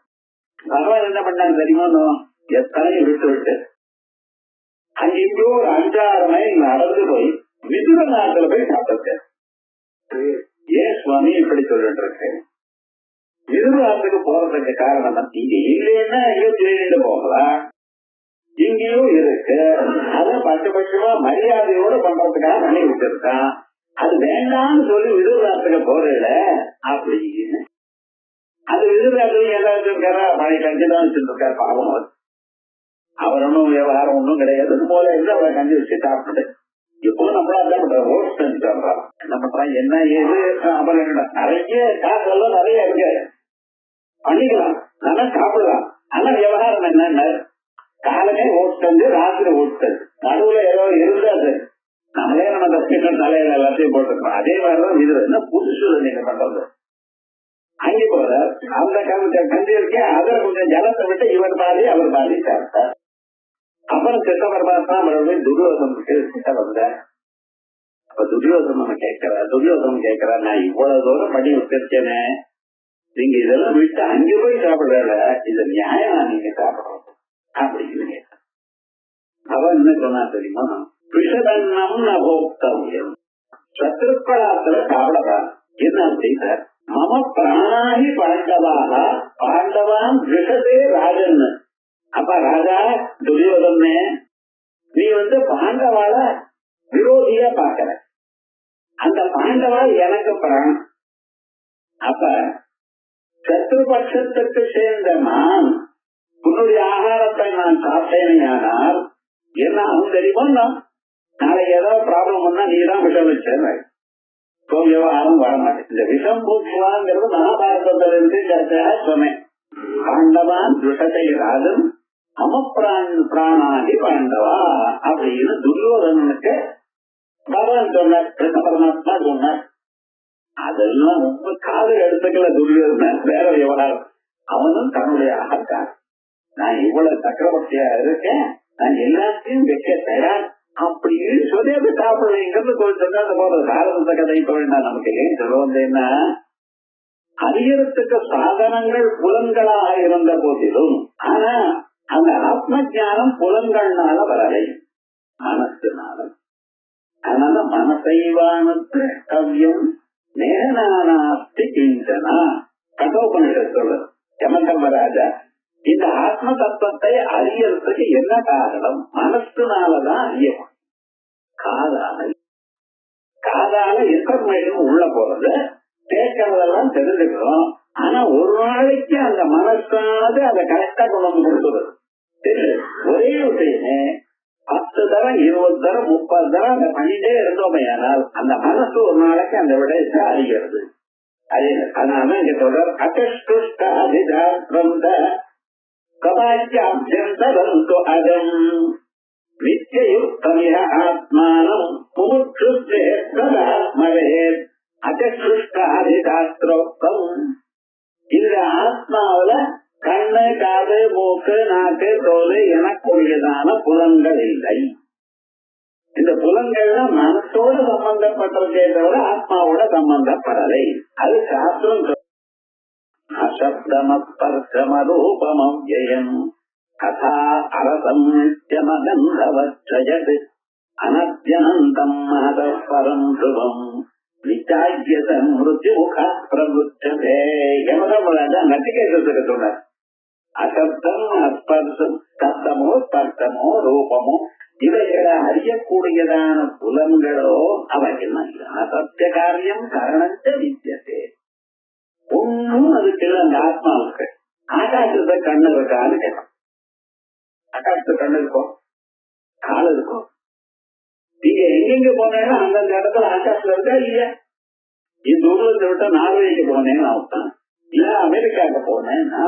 பகவான் என்ன பண்ணாரு தெரியுமா? எத்தனை விட்டு விட்டு அங்கெங்கோ ஒரு 5-6 மைல் நடந்து போய் விதுர நாட்டுல போய் சாப்பிட்டார். ஏன் சுவாமி இப்படி சொல்லிட்டு இருக்கேன்? விதுர நாட்டுக்கு போறதுக்கு காரணம் இங்க இல்லைன்னா எங்கேயோ திருடிட்டு போகலாம், இங்கேயோ இருக்கு. அத பட்சபட்சமா மரியாதையோட பண்றதுக்காக பண்ணி விட்டுருக்கான். அது வேண்டாம்னு சொல்லி விதுராத்துக்கு போறல அப்படின்னு. அது விதுராத்துல ஏதாவது இருக்காரா? பழைய கஞ்சிதான் வச்சுட்டு இருக்காரு. பாவம், அவர் ஒன்னும் விவகாரம் ஒன்னும் கிடையாது. போல இருந்து அவரை கஞ்சி வச்சு சாப்பிட்டு இப்போ நம்மளா என்ன பண்ற, ரோஸ்ட் சொல்றான். என்ன பண்றான், என்ன ஏது அப்புறம் நிறைய காசு எல்லாம் நிறைய இருக்கு, பண்ணிக்கலாம், நல்லா சாப்பிடலாம். ஆனா விவகாரம் என்ன, காலமே ஓட்டது, ராத்திரி ஓட்டது, நடுவுல ஏதோ இருந்தது, நம்மளே நம்ம தப்பிக்கிற தலையில எல்லாத்தையும் போட்டுருக்கோம். அதே மாதிரிதான் இது என்ன புதுசு நீங்க பண்றது. அங்கே போற அந்த கஞ்சி இருக்கே, அதுல கொஞ்சம் ஜலத்தை விட்டு இவர் பாதி அவர் பாதி சாப்பிட்டார். அப்புறம் கிருஷ்ண பரமாத்மா மறுபடியும் துரியோதனுக்கு கிட்ட வந்த. அப்ப துரியோதனன் கேட்கிறா, நான் இவ்வளவு தூரம் படி வச்சிருக்கேனே, நீங்க இதெல்லாம் விட்டு அங்கே போய் சாப்பிடுற, இது நியாயமா நீங்க சாப்பிடணும் அப்படின்னு கேட்ட. அவன் என்ன சொன்னா தெரியுமா? விஷதன்னம் நோக்தவியம், சத்ருப்பலாத்துல சாப்பிடலாம். என்ன செய்தார்? மம பிராணாகி பாண்டவாக பாண்டவான் விஷதே ராஜன். அப்ப ராஜா துரியோதனே, நீ பாண்டவால விரோதியா பாக்குற, அந்த பாண்டவா எனக்கு பிராணம். அப்ப சத்ருபட்சத்துக்கு சேர்ந்த நான் உன்னுடைய ஆகாரத்தை நான் சாப்பிட்டேனால் என்ன ஆகும் தெரியுமா? நாளைக்கு ஏதாவது ப்ராப்ளம் பண்ணா நீ தான் விஷம் வச்சேன் விவகாரம் வரமாட்டேன். இந்த விஷம் பூச்சுவாங்கிறது மகாபாரதத்துல இருந்து கருத்தாக சொன்னேன். பாண்டவான் விஷத்தை ராஜன் பிராணாதி பாண்டவா அப்படின்னு துரியோதனனுக்கு பகவான் சொன்னார், கிருஷ்ண பரமாத்மா சொன்னார். அதெல்லாம் ரொம்ப காது எடுத்துக்கல துரியோதனன், வேற விவகாரம். அவனும் தன்னுடைய அகத்தான், நான் இவ்வளவு சக்கரவர்த்தியா இருக்கேன், நான் எல்லாத்தையும் வைக்க தயார் அப்படின்னு சொல்லி அதை சாப்பிடுறீங்கிறது கொஞ்சம் அந்த போல பாரத கதை நான் நமக்கு ஏன் சொல்ல வந்தேன்னா, அறியறதுக்கு சாதனங்கள் புலன்களாக இருந்த போதிலும் ஆனா அந்த ஆத்ம ஞானம் புலன்கள்னால வரலை, மனசுனால. அதனால மனசைவான திரஷ்டவியம் நேனாஸ்தி கிஞ்சனா கட்டோபனிஷத் சொல்றது யமதர்மராஜா. இந்த ஆத்ம தத்துவத்தை அறியறதுக்கு என்ன காரணம்? மனசுனாலதான் அறியணும். காதால இன்ஃபர்மேஷன் உள்ள போறது, கேட்கறதெல்லாம் தெரிஞ்சுக்கிறோம். ஆனா ஒரு நாளைக்கு அந்த மனசானது அதை கரெக்டா கொண்டு வந்து கொடுத்துறது. ஒரே விஷயமே 10 தரம் 20 தரம் 30 தரம் அந்த பண்ணிட்டே இருந்தோமே, ஆனால் அந்த மனசு ஒரு நாளைக்கு அந்த விடயத்தை அறிகிறது. அதனால இங்க தொடர் அகஷ்டாதிதாரம் கபாச்சியந்தரம் அதம் நித்தியுக்தமிய ஆத்மானம் முமுட்சுஸ்தேத்மரேத் அகஷ்டாதிதாஸ்திரோக்தம். இந்த ஆத்மாவில கண்ணு, காது, மூக்கு, நாக்கு, தோல் எனக்குரியதான புலன்கள் இல்லை. இந்த புலன்கள்ல மனசோடு சம்பந்தப்பட்டிருக்கே தவிர ஆத்மாவோட சம்பந்தப்படலை. அது சாஸ்திரம். அசப்தமஸ்பர்ஷமரூபமம் ஜெயம் கதா அரசம் நித்யமகந்தவச்சயத் அனத்யனந்தம் மகதபரம் துவம் விசாய்யதம் மிருத்யுமுகா பிரபுச்சதே. யமதர்மராஜா நச்சிகேதத்துக்கு சொன்னார், அசப்தம் அஸ்பர்ஷம், சப்தமோ ஸ்பர்ஷமோ ரூபமோ இவைகளை அறியக்கூடியதான புலன்களோ அவைகள் அசத்திய காரியம் கரணஞ்ச வித்தியதே. ஒன்னும் அதுக்கு அந்த ஆத்மாவுக்கு ஆகாசத்தை கண்ணு இருக்கான்னு கேட்கும். ஆகாசத்து கண்ணு இருக்கும், கால் இருக்கும். நீங்க எங்கெங்க போனேன்னா அந்தந்த இடத்துல ஆகாசம் இருக்கா இல்லையா? இந்த ஊர்ல விட்டா நார்வேக்கு போனேன்னு அர்த்தம், இல்ல அமெரிக்காவுக்கு போனேன்னா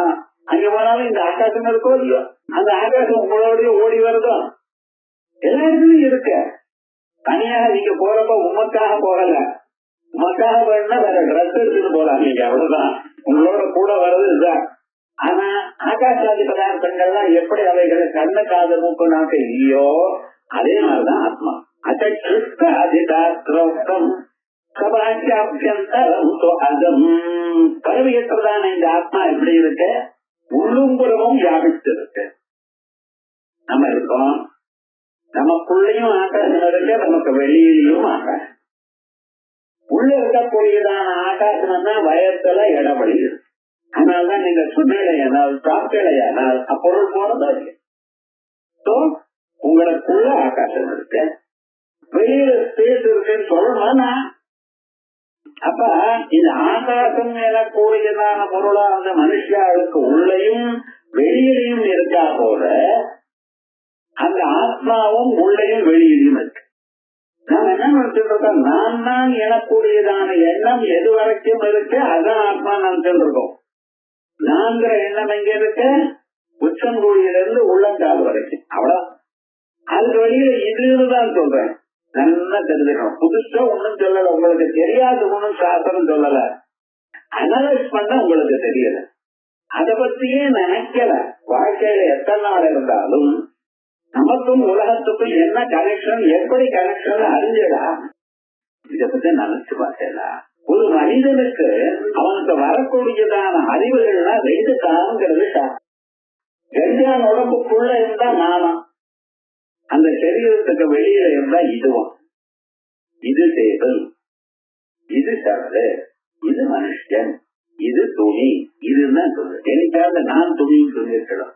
அங்க போனாலும் இந்த ஆகாசம் இருக்கோ இல்லையோ? அந்த ஆகாசம் உங்களோடய ஓடி வருதோ? எல்லா இடத்துலயும் இருக்க. தனியாக நீங்க போறப்ப உமக்காக போகல, உமக்காக போனா வேற ட்ரெஸ் எடுத்துட்டு போலாம் நீங்க, அவ்வளவுதான். உங்களோட கூட வர்றது இதுதான். ஆனா ஆகாசாதி பதார்த்தங்கள்லாம் எப்படி அவைகளை கண்ணு, காது, மூக்கு, நாக்கு இல்லையோ அதே மாதிரிதான் ஆத்மா. அதிதாஸ்திரோக்தம் சபாக்கியந்தரம் அதம். பரவியற்றதான இந்த ஆத்மா எப்படி இருக்கு? உள்ளும் புறமும் வியாபித்து இருக்கு. நம்ம இருக்கோம், நமக்குள்ளேயும் ஆகாசம் இருக்கு, நமக்கு வெளியிலையும் ஆகாசம். உள்ள இருக்கக்கூடியதான ஆகாசம்னா வயத்துல இடவழி இருக்கு. அதனால்தான் நீங்க சுண்ணலையானால் சாப்பிடலையானால் அப்பொருள் போறதா இருக்கு. உங்களுக்குள்ள ஆகாசம் இருக்கு, வெளியில ஸ்பேஸ் இருக்குன்னு சொல்லணும்னா அப்ப இந்த ஆகாசம் எனக்கூடியதான பொருளா அந்த மனுஷாவுக்கு உள்ளயும் வெளியிலையும் இருக்கா போல அந்த ஆத்மாவும் உள்ளையும் வெளியிலையும் இருக்கு. நாம என்ன நினைச்சுட்டு இருக்கோம்? நான் தான் எனக்கூடியதான எண்ணம் எது வரைக்கும் இருக்கு அதான் ஆத்மா நினைச்சுட்டு இருக்கோம். நான்கிற எண்ணம் எங்க இருக்கு? உச்சங்கூடியிலிருந்து உள்ளங்கால் வரைக்கும், அவ்வளவு. அதுக்கு வெளியில இதுதான் சொல்றேன், நல்லா தெரிஞ்சுக்கணும். புதுசா ஒண்ணும் சொல்லல, உங்களுக்கு தெரியாது ஒண்ணும் சாஸ்திரம் சொல்லல, அனலைஸ் பண்ண உங்களுக்கு தெரியல, அதை பத்தியே நினைக்கல. வாழ்க்கையில எத்தனை நாள் இருந்தாலும் நமக்கும் உலகத்துக்கும் என்ன கனெக்ஷன், எப்படி கனெக்ஷன் அறிஞ்சடா, இத பத்தி நினைச்சு பார்த்தேடா. ஒரு மனிதனுக்கு அவனுக்கு வரக்கூடியதான அறிவுகள்லாம் 2 காலங்கிறது கல்யாண உடம்புக்குள்ள இருந்தா நானும், அந்த சரீரத்துக்கு வெளியில இருந்தா இதுவும். இது டேபிள், இது சரடு, இது மனுஷன், இது துணி, இதுதான் சொல்லு. எனக்காக நான் துணின்னு சொல்லியிருக்கலாம்.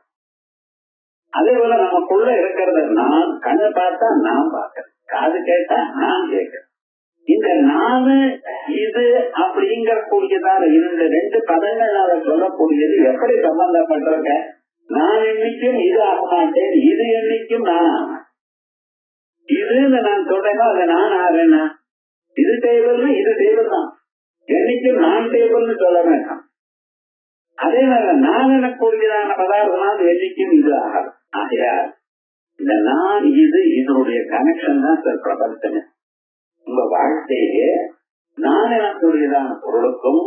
அதே போல நமக்குள்ள இருக்கிறத நான் கண்ணை பார்த்தா நான் பார்க்கிறேன், காது கேட்டா நான் கேட்கிறேன். இந்த நானு இது அப்படிங்கிற கூடியதான இந்த 2 பதங்களால சொல்லக்கூடியது எப்படி சம்பந்தப்பட்டிருக்க? நான் என்னைக்கும் இது ஆக மாட்டேன், இது என்னைக்கும் நான் ஆக இதுன்னு நான் சொல்றேன்னா அதை நான் ஆறேன்னா இது டேபிள்னு இது டேபிள் தான், என்னைக்கும் நான் டேபிள்னு சொல்ல வேண்டாம். அதே மாதிரி நான் எனக்குரியதான பதார்த்தம் அது என்னைக்கும் இது ஆகாது. ஆகையா இந்த நான் இது இதனுடைய கனெக்ஷன் தான் சார் பிரபஞ்சமே. உங்க வாழ்க்கையே நான் எனக்குரியதான பொருளுக்கும்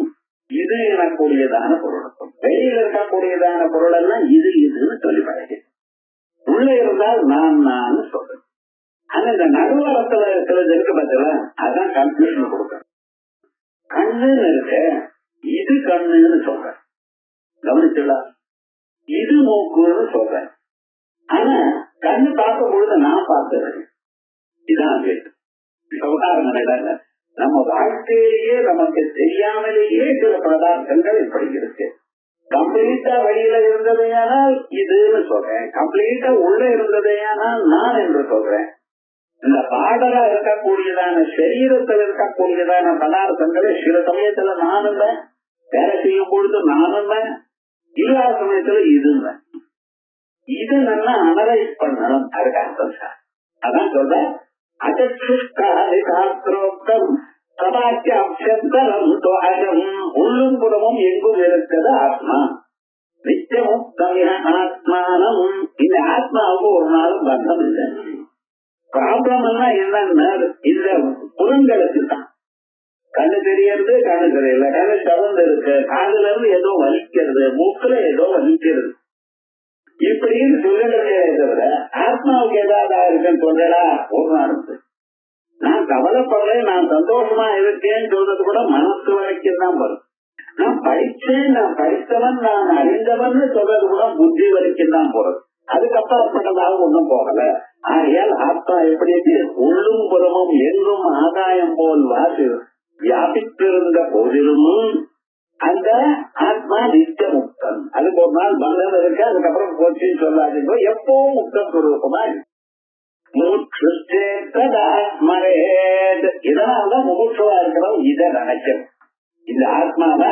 இது எனக்குரியதான பொருளுக்கும், வெளியில இருக்கக்கூடியதான பொருள் எல்லாம் இது இதுன்னு சொல்லி பழகி உள்ள இருந்தால் நான் நான் சொல்றேன். ஆனா இந்த நடுவரத்துல சிலது இருக்கு பார்த்தல, அதான் கன்ஃபியூஷன் கொடுக்கணும். கண்ணுன்னு இருக்க, இது கண்ணுன்னு சொல்றேன், கவனிச்சுடலாம். இது மூக்குன்னு சொல்றேன். ஆனா கண்ணு பார்க்கும் பொழுது நான் பார்த்துறேன். இதான் விவகாரம். நம்ம வாழ்க்கையிலேயே நமக்கு தெரியாமலேயே சில பதார்த்தங்கள் இப்படி இருக்கு. கம்ப்ளீட்டா வெளியில இருந்ததையானால் இதுன்னு சொல்றேன், கம்ப்ளீட்டா உள்ள இருந்ததையானால் நான் என்று சொல்றேன். இந்த பாடலா இருக்கக்கூடியதான சரீரத்தில் இருக்கக்கூடியதான பதார்த்தங்களை சில சமயத்துல நான் இல்லை, வேலை செய்யும் பொழுது நான் இல்லை, இல்லாத சமயத்துல இது இல்லை. இது நல்லா அனலைஸ் பண்ணணும். அதுக்கு அர்த்தம் சார் அதான் சொல்றேன். உள்ளும் புறமும் எங்கும் இருக்கிறது ஆத்மா, நித்தியமும் ஆத்மானம். இந்த ஆத்மாவுக்கு ஒரு நாளும் பந்தம் இல்லை. ப்ராப்ளம் எல்லாம் என்னன்னா இந்த புலங்களுக்கு தான். கண்ணு தெரியறது, கண்ணு தெரியல, கண்ணு சவந்து இருக்கு, காதுல இருந்து ஏதோ வலிக்கிறது, மூக்குல ஏதோ வலிக்கிறது, இப்படின்னு சொல்லிடுறதே தவிர ஆத்மாவுக்கு ஏதாவது இருக்குன்னு சொல்றா ஒரு நாள். நான் கவலைப்படலை, நான் சந்தோஷமா இருக்கேன்னு சொல்றது கூட மனசு வரைக்கும் தான் வரும். நான் படிச்சேன், நான் படித்தவன், நான் அறிந்தவன் சொல்றது கூட புத்தி வரைக்கும் தான் போறது. அதுக்கப்புறப்பட்டதாக ஒண்ணும் போகல. ஆகையால் ஆத்மா எப்படி உள்ளும் புறமும் எங்கும் ஆதாயம் போல் வாசி வியாபித்திருந்த போதிலும் அந்த ஆத்மா நித்திய முக்தன். அதுக்கு ஒரு நாள் பந்தம் இருக்கு, அதுக்கப்புறம் போச்சுன்னு சொல்லாதீங்க. எப்போ முக்த சுரூபமா இதனால்தான் முகூர்த்தவா இருக்கிறோம். இதை நினைக்கணும். இந்த ஆத்மாவை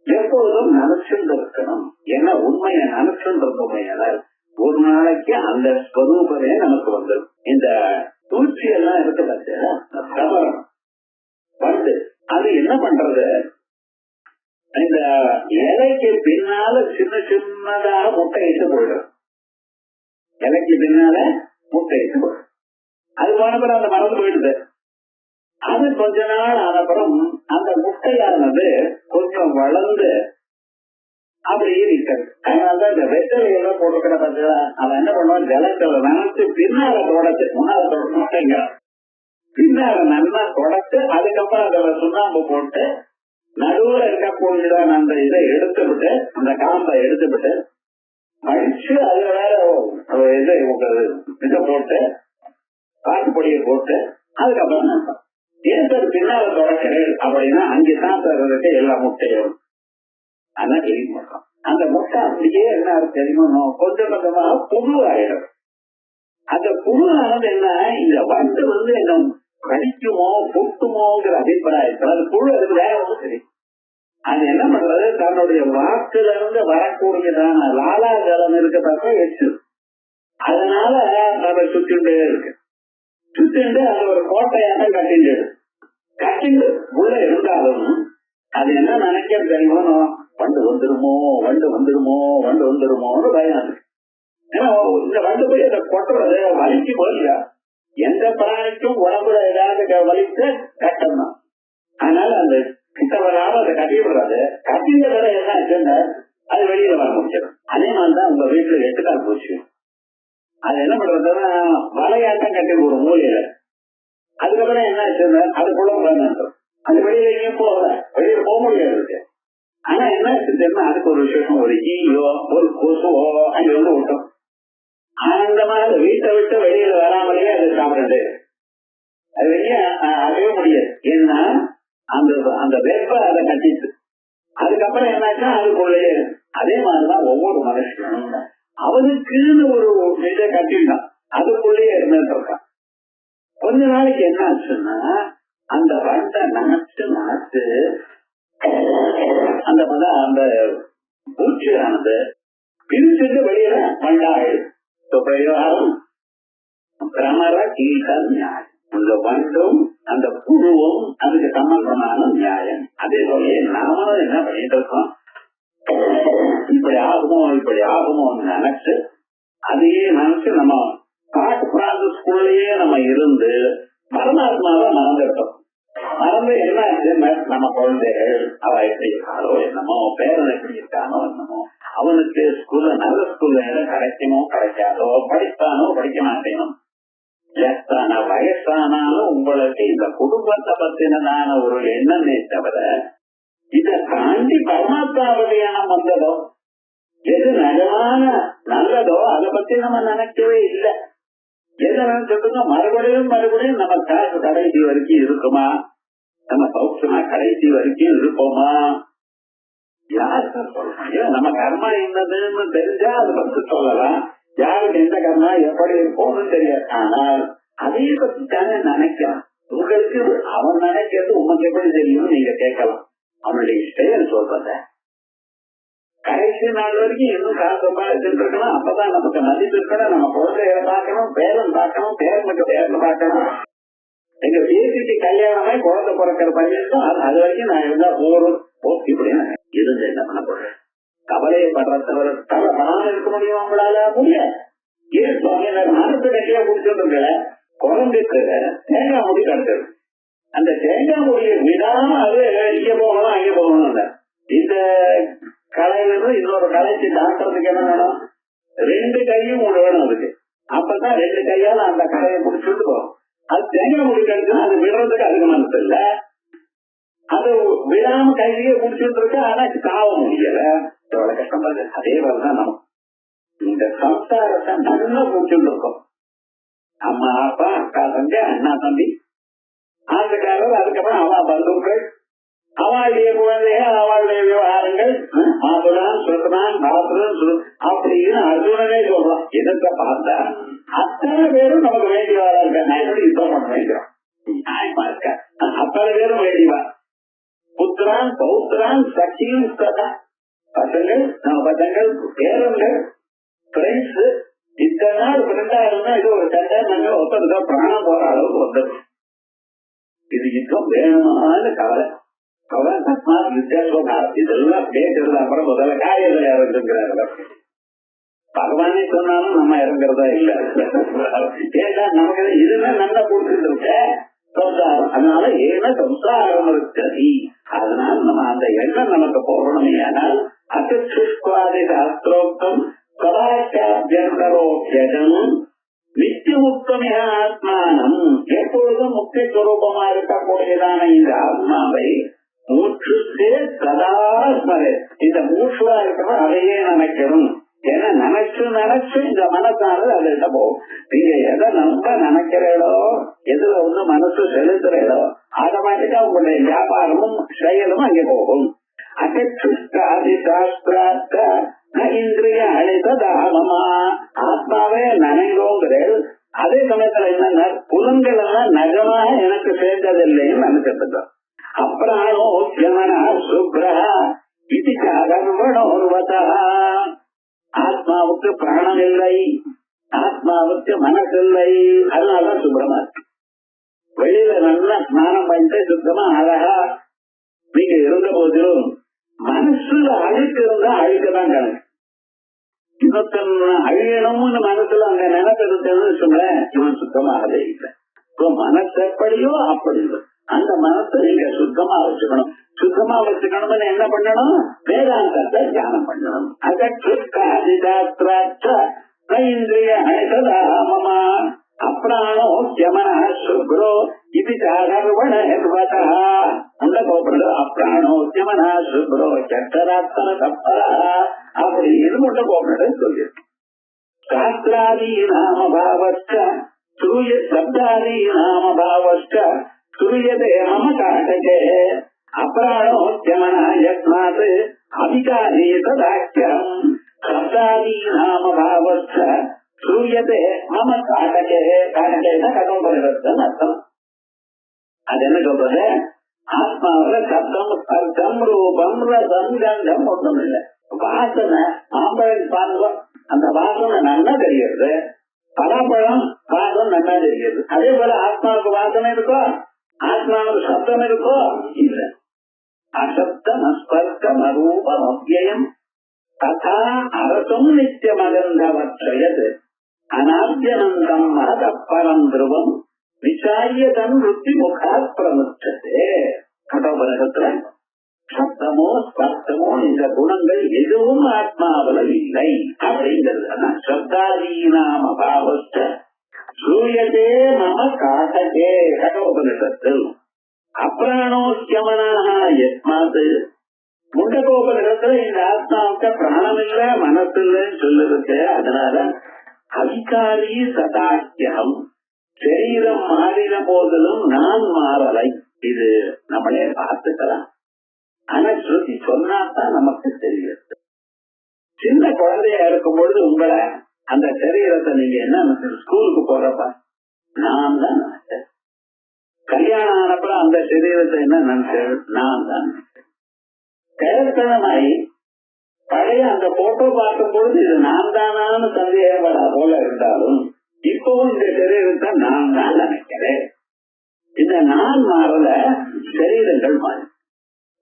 எப்பொழுதும் நினைச்சுட்டு இருக்கணும். ஏன்னா உண்மையை நினைச்சுட்டு இருந்தோம் ஒரு நாளைக்கு அந்த ஸ்வரூபமே நமக்கு வந்துடும். இந்த சூழ்ச்சி எல்லாம் இருக்கு பார்த்தீங்களா, கபரம் வந்து அது என்ன பண்றது, இந்த இலைக்கு பின்னால சின்ன சின்னதாக முட்டையிட்டு போயிடும். இலைக்கு பின்னால முட்டையிட்டு போயிடும். அது போனப்புறம் அந்த மறந்து போயிடுது. அது கொஞ்ச நாள் ஆனப்புறம் அந்த முட்டையானது கொஞ்சம் வளர்ந்து அப்படியே நிற்கிறது. அதனாலதான் இந்த வெத்தலையெல்லாம் போட்டுக்கிற பார்த்தீங்களா, அவன் என்ன பண்ணுவான், ஜலத்துல நினைச்சு பின்னால தொடச்சு, முன்னால தொடங்க பின்னால நல்லா தொடச்சு அதுக்கப்புறம் அதுல சுண்ணாம்பு போட்டு நடுவுல இருக்கக்கூடியதான் அந்த இதை எடுத்து விட்டு, அந்த காம்பை எடுத்து விட்டு அழிச்சு அதுல வேற இதை போட்டு காட்டுப்பொடியை போட்டு அதுக்கப்புறம் ஏன் பின்னால தொடக்கிறேன் அப்படின்னா அங்கேதான் தர்றதுக்கு எல்லா முட்டையும். அதான் கிளீன் பண்றோம். அந்த முட்டை அப்படியே என்ன தெரியுமோ கொஞ்சம் கொஞ்சமாக புழு ஆயிடும். அந்த புழு ஆனது என்ன, இந்த வண்டு என்ன கடிக்குமோ பொட்டுமோங்கிற அபிப்பிராயத்தில் அது புழு அதுக்கு வேற ஒன்று தெரியும். அது என்ன பண்றது, தன்னுடைய வாக்குல இருந்து வரக்கூடியதான லாலா ஜலம் இருக்கப்ப எச்சு, அதனால நம்ம சுத்திண்டே இருக்கு. சுத்திண்டு அது ஒரு கோட்டையாக கட்டிண்டு உள்ள இருந்தாலும் அது என்ன நினைக்கிறது தெரியுமோ, வண்டு வந்துருமோ வண்டு வந்துருமோ வண்டு வந்துருமோன்னு பயம் இருக்கு. ஏன்னா இந்த வண்டு போய் அதை கொட்டுறது வலிக்கு போலியா, எந்த பிராணிக்கும் உடம்புல ஏதாவது வலிக்க கட்டம் தான். அதனால அந்த கிட்ட வராம அதை கட்டி விடுறாரு. கட்டிங்க தடவை என்ன ஆச்சுன்னா அது வெளியில வர முடிச்சிடும். அதே மாதிரிதான் உங்க வீட்டுல 8 கால் போச்சு, அது என்ன பண்றதுன்னா வலையாட்டம் கட்டி ஒரு மூலையில, அதுக்கப்புறம் என்ன ஆச்சுன்னா அதுக்குள்ள உட்கார்ந்து அது வெளியில எங்கேயும் போகல, வெளியில போக முடியாது. ஆனா என்ன ஆச்சுன்னா அதுக்கு ஒரு விசேஷம், ஒரு ஈயோ ஒரு கொசுவோ அங்க வந்து விட்டோம். ஆனந்தமா அது வீட்டை விட்டு வெளியில வராமலேயே அது சாப்பிடுது. அது வெளியே அடையவே முடியாது. ஏன்னா அந்த அந்த வெப்ப அதை கட்டிச்சு. அதுக்கப்புறம் என்னாச்சுன்னா அதுக்குள்ளேயே. அதே மாதிரிதான் ஒவ்வொரு மனுஷனும் அவனுக்குன்னு ஒரு இதை கட்டிட்டான், அதுக்குள்ளேயே இருந்துட்டு இருக்கான். கொஞ்ச நாளைக்கு என்ன ஆச்சுன்னா அந்த வண்டை நினைச்சு அந்த பூச்சியானது பிரிச்சுட்டு வெளியில மண்டாடு பிரயோகம் பிரமர கீட்ட நியாயம். அந்த வண்டும் அந்த புழுவும் அதுக்கு சம்பந்தமான நியாயம். அதே போல நாமளும் என்ன பண்ணிட்டு இருக்கோம், இப்படி ஆகுமோன்னு நினைச்சு அதையே நினைச்சு நம்ம பாட்டு ப்ராசஸ்குள்ளேயே நம்ம இருந்து பரமாத்மாவை மறந்துட்டோம். மறந்து என்ன ஆச்சு, நம்ம குழந்தைகள் அவ எப்படி இருக்காளோ என்னமோ, பேரன் எப்படி இருக்கானோ என்னமோ, அவனுக்கு ஸ்கூல்ல நல்ல ஸ்கூல்ல எல்லாம் கிடைக்குமோ கிடைக்காதோ, படிப்பானோ படிக்க மாட்டேனும், வயசானாலும் உங்களுக்கு இந்த குடும்பத்தை பத்தினதான ஒரு எண்ணமே தவிர இதை தாண்டி பரமாத்மாவதியானம் வந்ததோ, எது நிஜமான நல்லதோ அதை பத்தி நம்ம நினைக்கவே இல்லை. எதை நினைச்சிருக்கோ மறுபடியும் நம்ம காசு கடைசி வரைக்கும் இருக்குமா, நம்ம சௌக்கியமா கடைசி வரைக்கும் இருப்போமா, யாருக்கு சொல்லணும்? நம்ம கர்மா என்னதுன்னு தெரிஞ்சா அதை பத்தி சொல்லலாம். யாருக்கு எந்த கர்மா எப்படி இருக்கும்னு தெரியாது. ஆனால் அதையே பத்தி தானே நினைக்கலாம். உங்களுக்கு அவன் நினைக்கிறது உங்களுக்கு எப்படி தெரியும் நீங்க கேட்கலாம். அவனுடைய செயல் சொல்றத கடைசி நாள் வரைக்கும் இன்னும் காசு சம்பாதிச்சுட்டு இருக்கணும். அப்பதான் நமக்கு மதிப்பு இருக்கணும். நம்ம குழந்தைகளை பார்க்கணும், பேரன் பார்க்கணும், பேரனுக்கு பேரன் பார்க்கணும். எங்க பேசிக்கு கல்யாணமே குழந்தை பிறக்கிற பையனும் அது வரைக்கும் நான் இருந்தா போறோம் இப்படின்னு இருந்து என்ன பண்ண போறேன். கவலையை படுறவரை கவலைப்படாம இருக்க முடியும் உங்களால முடியாது. ஏன் சுவாமி மனசு கட்டியா குடிச்சுட்டு குழந்தைக்கு தேங்காய் முடி கிடக்குது. அந்த தேங்காய் முடியை விடாம அது இங்க போகணும் அங்க போகணும். இந்த கலையிலிருந்து இன்னொரு கலைக்கு டாக்டருக்கு என்ன வேணும், 2 கையும் ஒண்ணு வேணும் அதுக்கு. அப்பதான் 2 கையால அந்த கலையை குடிச்சுட்டு போகும். அது தேங்காய் முடி கிடைச்சுன்னா அது விடுறதுக்கு அதுக்கு மனசு இல்ல. அது விடாம கையிலேயே குடிச்சுட்டு இருக்கு. ஆனா காவ முடியல. எவ்வளவு கஷ்டப்படுது. அதே மாதிரிதான் நம்ம இந்த சம்சாரத்தை நல்லா குடிச்சுட்டு இருக்கோம். அம்மா அப்பா அக்கா தம்பி அண்ணா தம்பி ஆண்டுக்காரர், அதுக்கப்புறம் அவா பந்துக்கள், அவளுடைய குழந்தைகள், அவளுடைய விவகாரங்கள், மாதுரான் சுரத்தான் பாத்திரம் அப்படின்னு அர்ஜுனனே சொல்றான். இதற்கு பார்த்தா அத்தனை பேரும் நமக்கு வேண்டியவாரா இருக்க. நான் எப்படி யுத்தம் பண்ண வேண்டியோம் நியாயமா இருக்க. அத்தனை பேரும் வேண்டியவா. புத்திரான் பௌத்திரான் சக்தியும் சதா பசங்கள், நம்ம பசங்கள், பேரன்கள், பிரெண்ட்ஸ், இத்தனை நாள் ஃப்ரெண்டா இருந்தா இது ஒரு சண்டை நாங்கள் ஒருத்தருக்கா பிராணம் போற அளவுக்கு வந்துடும். இது யுத்தம் வேணுமான்னு கவலை இதெல்லாம் கேட்கறது. அப்புறம் முதல்ல காரியத்துல இறங்குங்கிறாங்க. பகவானே சொன்னாலும் நம்ம இறங்குறதா இல்ல. ஏன்னா நமக்கு இதுதான் நல்லா கொடுத்துட்டு இருக்க சம்சாரம். அதனால ஏன்னா சம்சாரம் இருக்கு. அதனால நம்ம அந்த எண்ணம் நமக்கு போகணுமே. ஆனால் அசுஷ்வாதி சாஸ்திரோக்தம் கலாச்சாரம் நித்தியமுக்தமே ஆத்மானம். எப்பொழுதும் முக்தி சுரூபமா இருக்கக்கூடியதான இந்த ஆத்மாவை மூச்சுக்கே சதா ஸ்மரே. இந்த மூச்சுவா இருக்கிறோம் அதையே நினைக்கணும். ஏன்னா நினைச்சு இந்த மனசானது அதுகிட்ட போகும். நீங்க எதை நம்ம நினைக்கிறீங்களோ, எதுல ஒண்ணு மனசு செலுத்துறீங்களோ ஆட்டோமேட்டிக்கா உங்களுடைய வியாபாரமும் செயலும் அங்கே போகும். அகச்சுஷ்டாதி சாஸ்திரார்த்த இந்திரிய அழைத்ததாகமா ஆத்மாவே நினைங்கோங்கிறேன். அதே சமயத்துல என்ன புலன்கள் எல்லாம் நகமாக எனக்கு சேர்ந்ததில்லைன்னு நினைச்சிட்டு அப்புறம் சுப்ரா இது கர்வணோர்வதா. ஆத்மாவுக்கு பிராணம் இல்லை, ஆத்மாவுக்கு மனசு இல்லை. அதனாலதான் சுப்ரமா இருக்கு. வெளியில நல்லா ஸ்நானம் பண்ணிட்டு சுத்தமா அழகா நீங்க இருந்த போதிலும் மனசுல அழுக்கு இருந்தா அழுக்கதான் கணக்கு. இன்னொருத்தன் அழியணும்னு மனசுல அங்க நினைப்பிருந்தேன்னு சொன்னேன், இவன் சுத்தமாகவே இல்லை. மனசு எப்படியோ அப்படி இல்லை. அந்த மனசை நீங்க சுத்தமா வச்சுக்கணும். சுத்தமா வச்சுக்கணும்னு என்ன பண்ணணும், வேதாந்தத்தை தியானம் பண்ணணும். அதற்கிய அழைத்ததாமமா அப்ராணோ யமன சுப்ரோ இது சாகர்வண உள்ள கோபுரம். அப்ராணோ யமன சுப்ரோ சட்டராத்தன தப்பரா அப்படி இது முட்ட கோபுரம் சொல்லியிருக்கு. சாஸ்திராதி நாம பாவஸ்ட சூரிய சப்தாதி நாம பாவஸ்ட சூரியதே மம காட்டகே அப்ராணோ யமன யஸ்மாத் அபிகாரி ததாக்கியம் சப்தாதி நாம பாவஸ்ட சூரியதே மம காட்டகே. காட்டகேன்னா கடம்பரன் அர்த்தம். அது என்ன சொல்றது, ஆத்மாவில சத்தம் ஸ்பர்சம் ரூபம் ரசம் கந்தம் ஒன்றும் இல்லை. வாசனை மாம்பழம் பாருங்க, அந்த வாசனை நல்லா தெரிகிறது. பலாப்பழம் வாசம் நல்லா தெரிகிறது. அதே போல ஆத்மாவுக்கு வாசனை இருக்கோ, ஆத்மாவுக்கு சப்தம் இருக்கோ இல்ல. அசப்தம் அஸ்பர்சம் அரூபம் அவ்யயம் ததா அரசம் நித்தியமகந்தவற்றையது அநாத்யனந்தம் மகதப்பரம் துருவம் விசாயதம் ருத்தி முகாத் பிரமுச்சதே. கடோபரகத்துல சப்தமோ ஸ்பர்சமோ இந்த குணங்கள் எதுவும் ஆத்மாவில இல்லை அப்படிங்கிறது. சப்தாதீனாம் அபாவஸ்த சூயதே மம காட்டகே கடோபனிஷத்தில். அப்ராணோஸ்யமனாக யஸ்மாத் முண்டகோபனிடத்துல இந்த ஆத்மாவுக்கு பிராணம் இல்ல மனசு இல்லைன்னு சொல்லிருக்கு. அதனால அதிகாரி சதாக்கியம் சரீரம் மாறின போதிலும் நான் மாறலை. இது நம்மளே பார்த்துக்கலாம். ஆனா ஸ்ருதி சொன்னாதான் நமக்கு தெரியுது. சின்ன குழந்தையா இருக்கும் பொழுது உங்களை அந்த சரீரத்தை நீங்க என்ன ஸ்கூலுக்கு போறப்ப நான் தான் நினைச்சேன். கல்யாணம் ஆனப்பறம் அந்த சரீரத்தை என்ன நினைச்சேன், நான் தான் நினைச்சேன். கிழத்தனமாய் பழைய அந்த போட்டோ பார்க்கும் பொழுது இது நான் தானான்னு சந்தேகப்படா போல இருந்தாலும் இப்பவும் இந்த சரீரத்தை நான் தான் நினைக்கிறேன். இந்த நான் மாறல, சரீரங்கள் மாறி.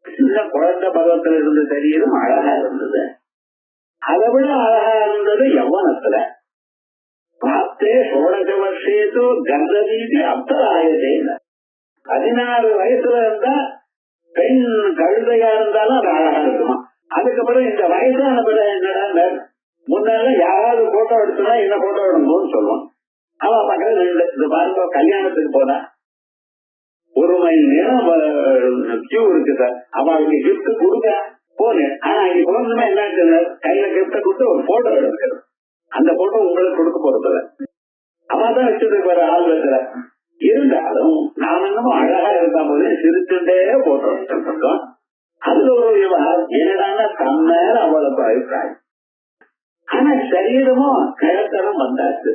சின்ன குழந்தை பருவத்தில் இருந்த சரீரம் அழகா இருந்தது. அதை விட அழகா இருந்தது யௌவனத்துல. பார்த்தே சோழக வருஷேதோ கந்ததீதி அப்தராயதே. 16 வயசுல இருந்தா பெண் கழுதையா இருந்தாலும் அது அழகா இருக்குமா. அதுக்கப்புறம் இந்த வயசான பிள்ளை என்னடா, முன்னால யாராவது போட்டோ எடுத்தா என்ன போட்டோ எடுக்கணும்னு சொல்லுவோம். அவன் பக்கத்துல இந்த பாருங்க கல்யாணத்துக்கு போனா 1 மணி நேரம் கியூ இருக்கு சார். அவளுக்கு கிஃப்ட் கொடுக்க போனேன். ஆனா இங்க போனதுமே என்ன கையில கிஃப்ட கொடுத்து ஒரு போட்டோ எடுக்கிறது. அந்த போட்டோ உங்களுக்கு கொடுக்க போறதில்ல, அவதான் வச்சிருக்க ஆள் வைக்கிற. இருந்தாலும் நான் இன்னமும் அழகா இருந்தா போது சிரிச்சுட்டே போட்டோ எடுத்துருக்கோம். அதுல ஒரு விவகாரம் என்னடான்னா தம்மேல அவளுக்கு அபிப்பிராயம். ஆனா சரீரமும் கிழத்தனம் வந்தாச்சு.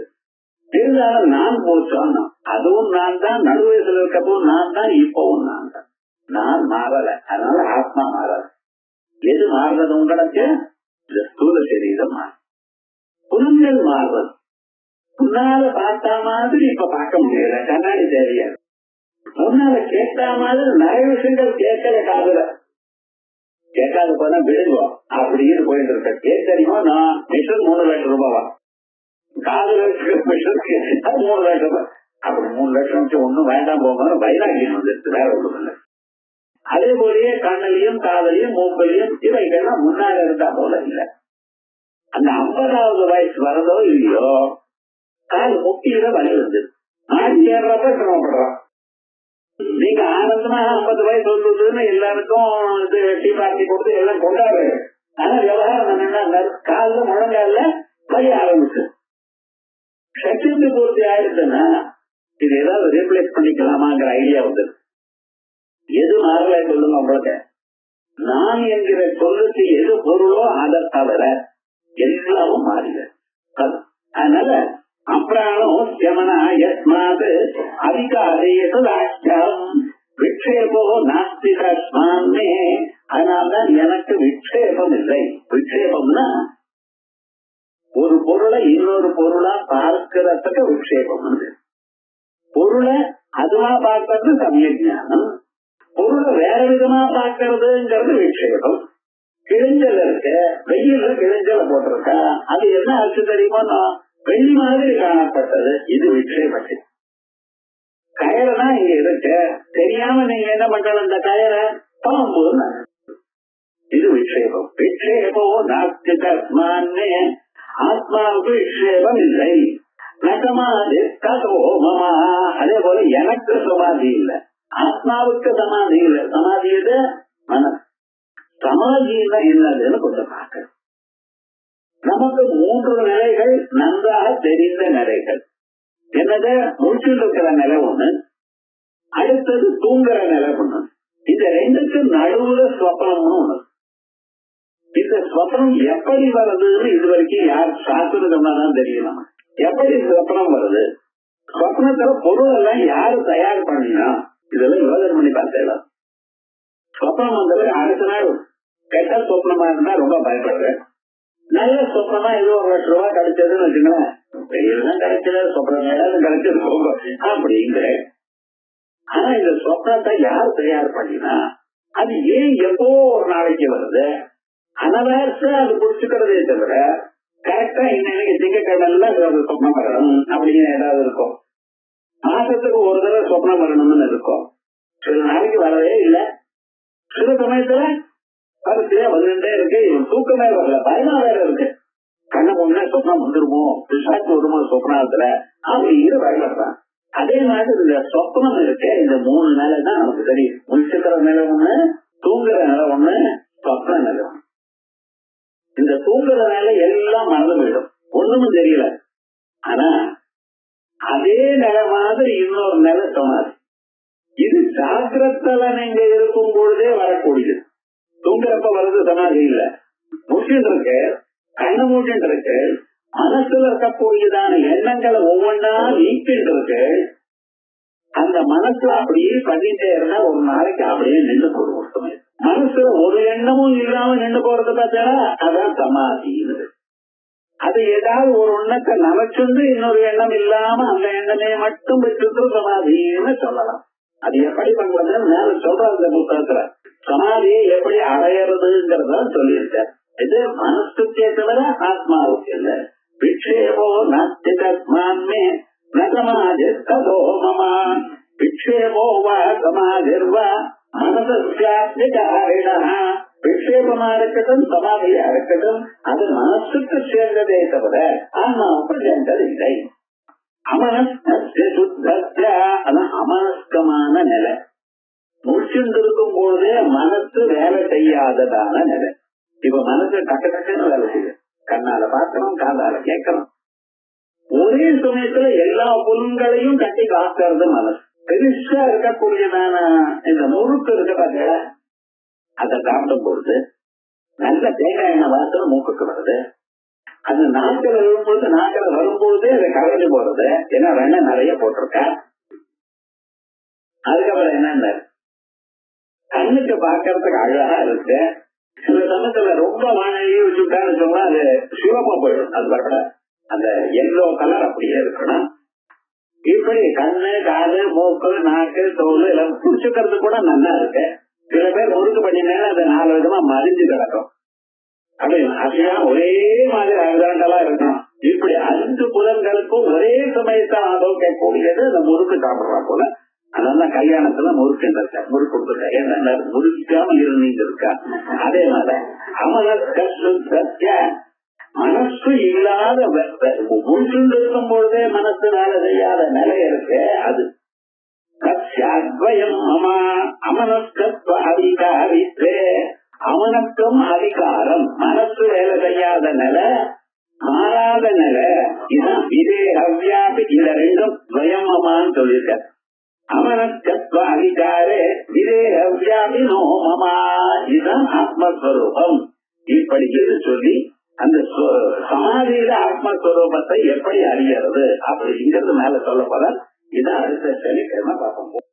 இருந்தாலும் நான் போச்சோம். அதுவும் நான் தான், நடு வயசுல இருக்கப்போ நான் தான், இப்பவும் நான் தான். நான் மாறல. அதனால ஆத்மா மாறல. எது மாறுறது உங்களுக்கு? இந்த ஸ்தூல சரீரம் மாறும். புலன்கள் மாறுறது. முன்னால பார்த்தா மாதிரி இப்ப பார்க்க முடியல, கண்ணாடி தெரியாது. முன்னால கேட்டா மாதிரி நிறைய விஷயங்கள் கேட்கல, காதுல கேட்காது போனா விழுவோம் அப்படின்னு போயிட்டு இருக்க. கேட்கறியுமோ நான் மிஷன் 3 லட்சம் ரூபாவா, காதுல மிஷன் 3 லட்சம் ரூபாய். அப்படி 3 லட்சம் வச்சு ஒண்ணும் வேண்டாம் போக வைராக்கியம் வந்துருச்சு, வேற ஒண்ணும் இல்லை. அதே போலயே கண்ணிலையும் காதலையும் மூக்கலையும் இவைகள்லாம் முன்னால இருந்தா போல இல்லை. அந்த 50வது வயசு வரதோ இல்லையோ காது முக்கியில வலி வந்து மாடி ஏறப்ப சிரமப்படுறோம். நீங்க ஆனந்தமா 50 வயசு வந்துன்னு எல்லாருக்கும் இது டீ பார்ட்டி கொடுத்து எல்லாம் கொண்டாடுறாரு. ஆனா விவகாரம் என்னன்னா காலில் முழங்கால வலி ஆரம்பிச்சு சக்தி பூர்த்தி ஆயிடுச்சுன்னா இது ஏதாவது ரீப்ளேஸ் பண்ணிக்கலாமாங்கிற ஐடியா வந்து எது மாறல சொல்லுங்க உங்களுக்கு. நான் என்கிற சொல்லுக்கு எது பொருளோ அதை தவிர எல்லாமும் மாறில. அதனால அப்ராணம் யமனா யஸ்மாத் அதிகாரேஷம் விக்ஷேபோ நாஸ்தி தஸ்மான்மே. அதனால்தான் எனக்கு விக்ஷேபம் இல்லை. விக்ஷேபம்னா ஒரு பொருளை இன்னொரு பொருளா பார்க்கிறதுக்கு விக்ஷேபம் வந்து, பொருளை அதுவா பார்க்கறது சமயஞானம், பொருளை வேற விதமா பார்க்கறதுங்கிறது விக்ஷேபம். கிழிஞ்சல் இருக்க, வெயில்ல கிழிஞ்சல போட்டிருக்கா, அது என்ன ஆச்சு தெரியுமோ, வெள்ளி மாதிரி காணப்பட்டது, இது விக்ஷேபத்து. கயறனா இங்க இருக்கு, தெரியாம நீங்க என்ன பண்றது, இந்த கயரை பாம்பு, இது விக்ஷேபம். விக்ஷேபோ நாஸ்தி தஸ்மான்மே. ஆத்மாவுக்கு விக்ஷேபம் இல்லை. நகமாதி கதோமமா. அதே போல எனக்கு சமாதி இல்லை, ஆத்மாவுக்கு சமாதி இல்லை. சமாதி இது மனசு. சமாதியில என்னதுன்னு கொஞ்சம் பார்க்கணும். நமக்கு 3 நிலைகள் நன்றாக தெரிந்த நிலைகள். என்னது? முடிச்சுட்டு இருக்கிற நிலை ஒண்ணு, அடுத்தது தூங்குற நிலை ஒண்ணு, இந்த 2க்கும் நடுவுல ஸ்வப்னம்னு ஒண்ணு. இந்த ஸ்வப்னம் எப்படி வருதுன்னு இதுவரைக்கும் யார் சாஸ்திரம் தெரியணும். எப்படி ஸ்வப்னம் வருது, ஸ்வப்னத்துல பொருள் எல்லாம் யாரு தயார் பண்ணினா, இதெல்லாம் யோசனை பண்ணி பார்த்தேன். சொப்னம் வந்தது அடுத்த நாள் கெட்ட சொப்னமா இருந்தா ரொம்ப பயப்படுறேன். நல்ல சொப்னமா ஏதோ 1 லட்சம் ரூபாய் கிடைச்சதுன்னு வச்சுங்களேன், வெயில்தான் கிடைச்சது, சொப்னம் ஏதாவது கிடைச்சது அப்படிங்கிற. ஆனா இந்த சொப்னத்தை யார் தயார் பண்ணினா, அது ஏன் எப்போ ஒரு நாளைக்கு வருது, அனவர்ஸ் அது புடிச்சுக்கிறதே தவிர கரெக்டா இன்னைக்கு திங்கக்கிழமை சொப்னம் வரணும் அப்படின்னு ஏதாவது இருக்கும். மாசத்துக்கு ஒரு தடவை சொப்னம் வரணும்னு இருக்கும். சில நாளைக்கு வரவே இல்லை, சில சமயத்துல அதுலயே வந்துட்டே இருக்கு. இவன் தூக்கமே வரல, பயமா வேற இருக்கு. கண்ண முன்னே சொப்னம் வந்துருமோ, பிசாச்சு வருமோ சொப்னத்துல அப்படிங்கிற பயப்படுறான். அதே மாதிரி இந்த சொப்னம் இருக்கு, இந்த 3 நிலை தான் நமக்கு தெரியும். முழிச்சுக்கிற நிலை ஒண்ணு, தூங்குற நிலை ஒண்ணு, சொப்ன நிலை ஒண்ணு. இந்த தூங்குற நிலை எல்லாம் மறந்து போயிடும், ஒண்ணுமும் தெரியல. ஆனா அதே நிலை மாதிரி இன்னொரு நிலை சமாதி. இது ஜாக்கிரத்துல நீங்க இருக்கும் பொழுதே வரக்கூடியது. தூங்குறப்ப வருது சமாதி இல்ல, முடிச்சுட்டு இருக்கு, கண்ணு மூச்சுட்டு இருக்கு, மனசுல இருக்கக்கூடியதான எண்ணங்களை ஒவ்வொன்றா நீக்கிட்டு இருக்கு. அந்த மனசுல அப்படியே பண்ணிட்டே இருந்தா ஒரு நாளைக்கு அப்படியே நின்று போடுவோம். மனசுல ஒரு எண்ணமும் இல்லாம நின்று போறது பார்த்தா அதான் சமாதின்னு. அது ஏதாவது ஒரு எண்ணத்தை நினைச்சுண்டு இன்னொரு எண்ணம் இல்லாம அந்த எண்ணமே மட்டும் வச்சுட்டு சமாதின்னு சொல்லலாம். அது எப்படி பண்றதுன்னு மேல சொல்ற அந்த புத்தகத்துல சமாதியை எப்படி அடையறதுங்கிறத சொல்லியிருக்கார். இது மனசுக்கே தவிர ஆத்மாவுக்கு இல்ல. விக்ஷேபோ நாஸ்தி தஸ்மான்மே ந சமாதிஸ்ததோ மம விக்ஷேபோ வா சமாதிர்வா மனசாரிணா. விக்ஷேபமா இருக்கட்டும் சமாதியா இருக்கட்டும் அது மனசுக்கு சேர்ந்ததே தவிர ஆன்மாவுக்கு சேர்ந்தது இல்லை. அமனஸ்கமான நிலை. முடிச்சுருக்கும் பொழுதே மனசு வேலை செய்யாததான நிலை. இப்ப மனசு டக்கு டக்குன்னு வேலை செய்யும். கண்ணால பார்க்கணும், காதால கேட்கணும். ஒரே சமயத்துல எல்லா பொருள்களையும் கட்டி காக்கிறது மனசு. பெருசா இருக்கக்கூடியதான இந்த முறுக்கு இருக்க பாத்தீங்களா, அதை சாப்பிடும் பொழுது நல்ல தேங்காய் எண்ணெய் வாசனை மூக்குக்கு வருது. அந்த நாட்கள் வரும்பொழுது நாட்கள் வரும்பொழுதே அதை கரைஞ்சு போறது. ஏன்னா வெண்ணெய் நிறைய போட்டிருக்க. அதுக்கப்புறம் என்னென்ன கண்ணுக்கு பாக்கிறதுக்கு அழகா இருக்கு. சில சமயத்துல ரொம்ப வாழையை வச்சுட்டான்னு சொன்னா அது சிவப்பா போயிடும். அது வரல, அந்த எல்லோ கலர் அப்படியே இருக்கணும். இப்படி கண்ணு, காது, மூக்கு, நாக்கு, தோல் எல்லாம் புடிச்சுக்கிறது கூட நல்லா இருக்கு. சில பேர் முறுக்கு பண்ணினால அதை 4 விதமா மறிஞ்சு கிடக்கும். அப்படி அசையா ஒரே மாதிரி அகதாண்டலா இருக்கும். இப்படி 5 புலன்களுக்கும் ஒரே சமயத்தான் ஆரோக்கியக்கூடியது அந்த முறுக்கு சாப்பிடுறா போல. அதான் கல்யாணத்துல முறுக்கு இருக்கா, முறுக்கு கொடுத்துருக்கா. ஏன்னா முறுக்காம இருந்தீங்க இருக்கா. அதே மாதிரி மனசு இல்லாத முடிச்சுண்டு இருக்கும் பொழுதே மனசு வேலை செய்யாத நிலை இருக்கு. அது அமனஸ்கத்வ அதிகாரித்தே. அவனுக்கும் அதிகாரம், மனசு வேலை செய்யாத நிலை, மாறாத நிலை. இதுதான் விதேகவியாபி. இத ரெண்டும் ஸ்வயமமான்னு சொல்லியிருக்க. அமனஸ்கத்வ அதிகாரே விதேகவியாபி நோ மமா. இதுதான் ஆத்மஸ்வரூபம். இப்படி சொல்லி அந்த சமாதியில ஆத்மஸ்வரூபத்தை எப்படி அறியறது அப்படிங்கிறது மேல சொல்ல போற. இதான் அடுத்த சனிக்கிழமை பார்ப்போம்.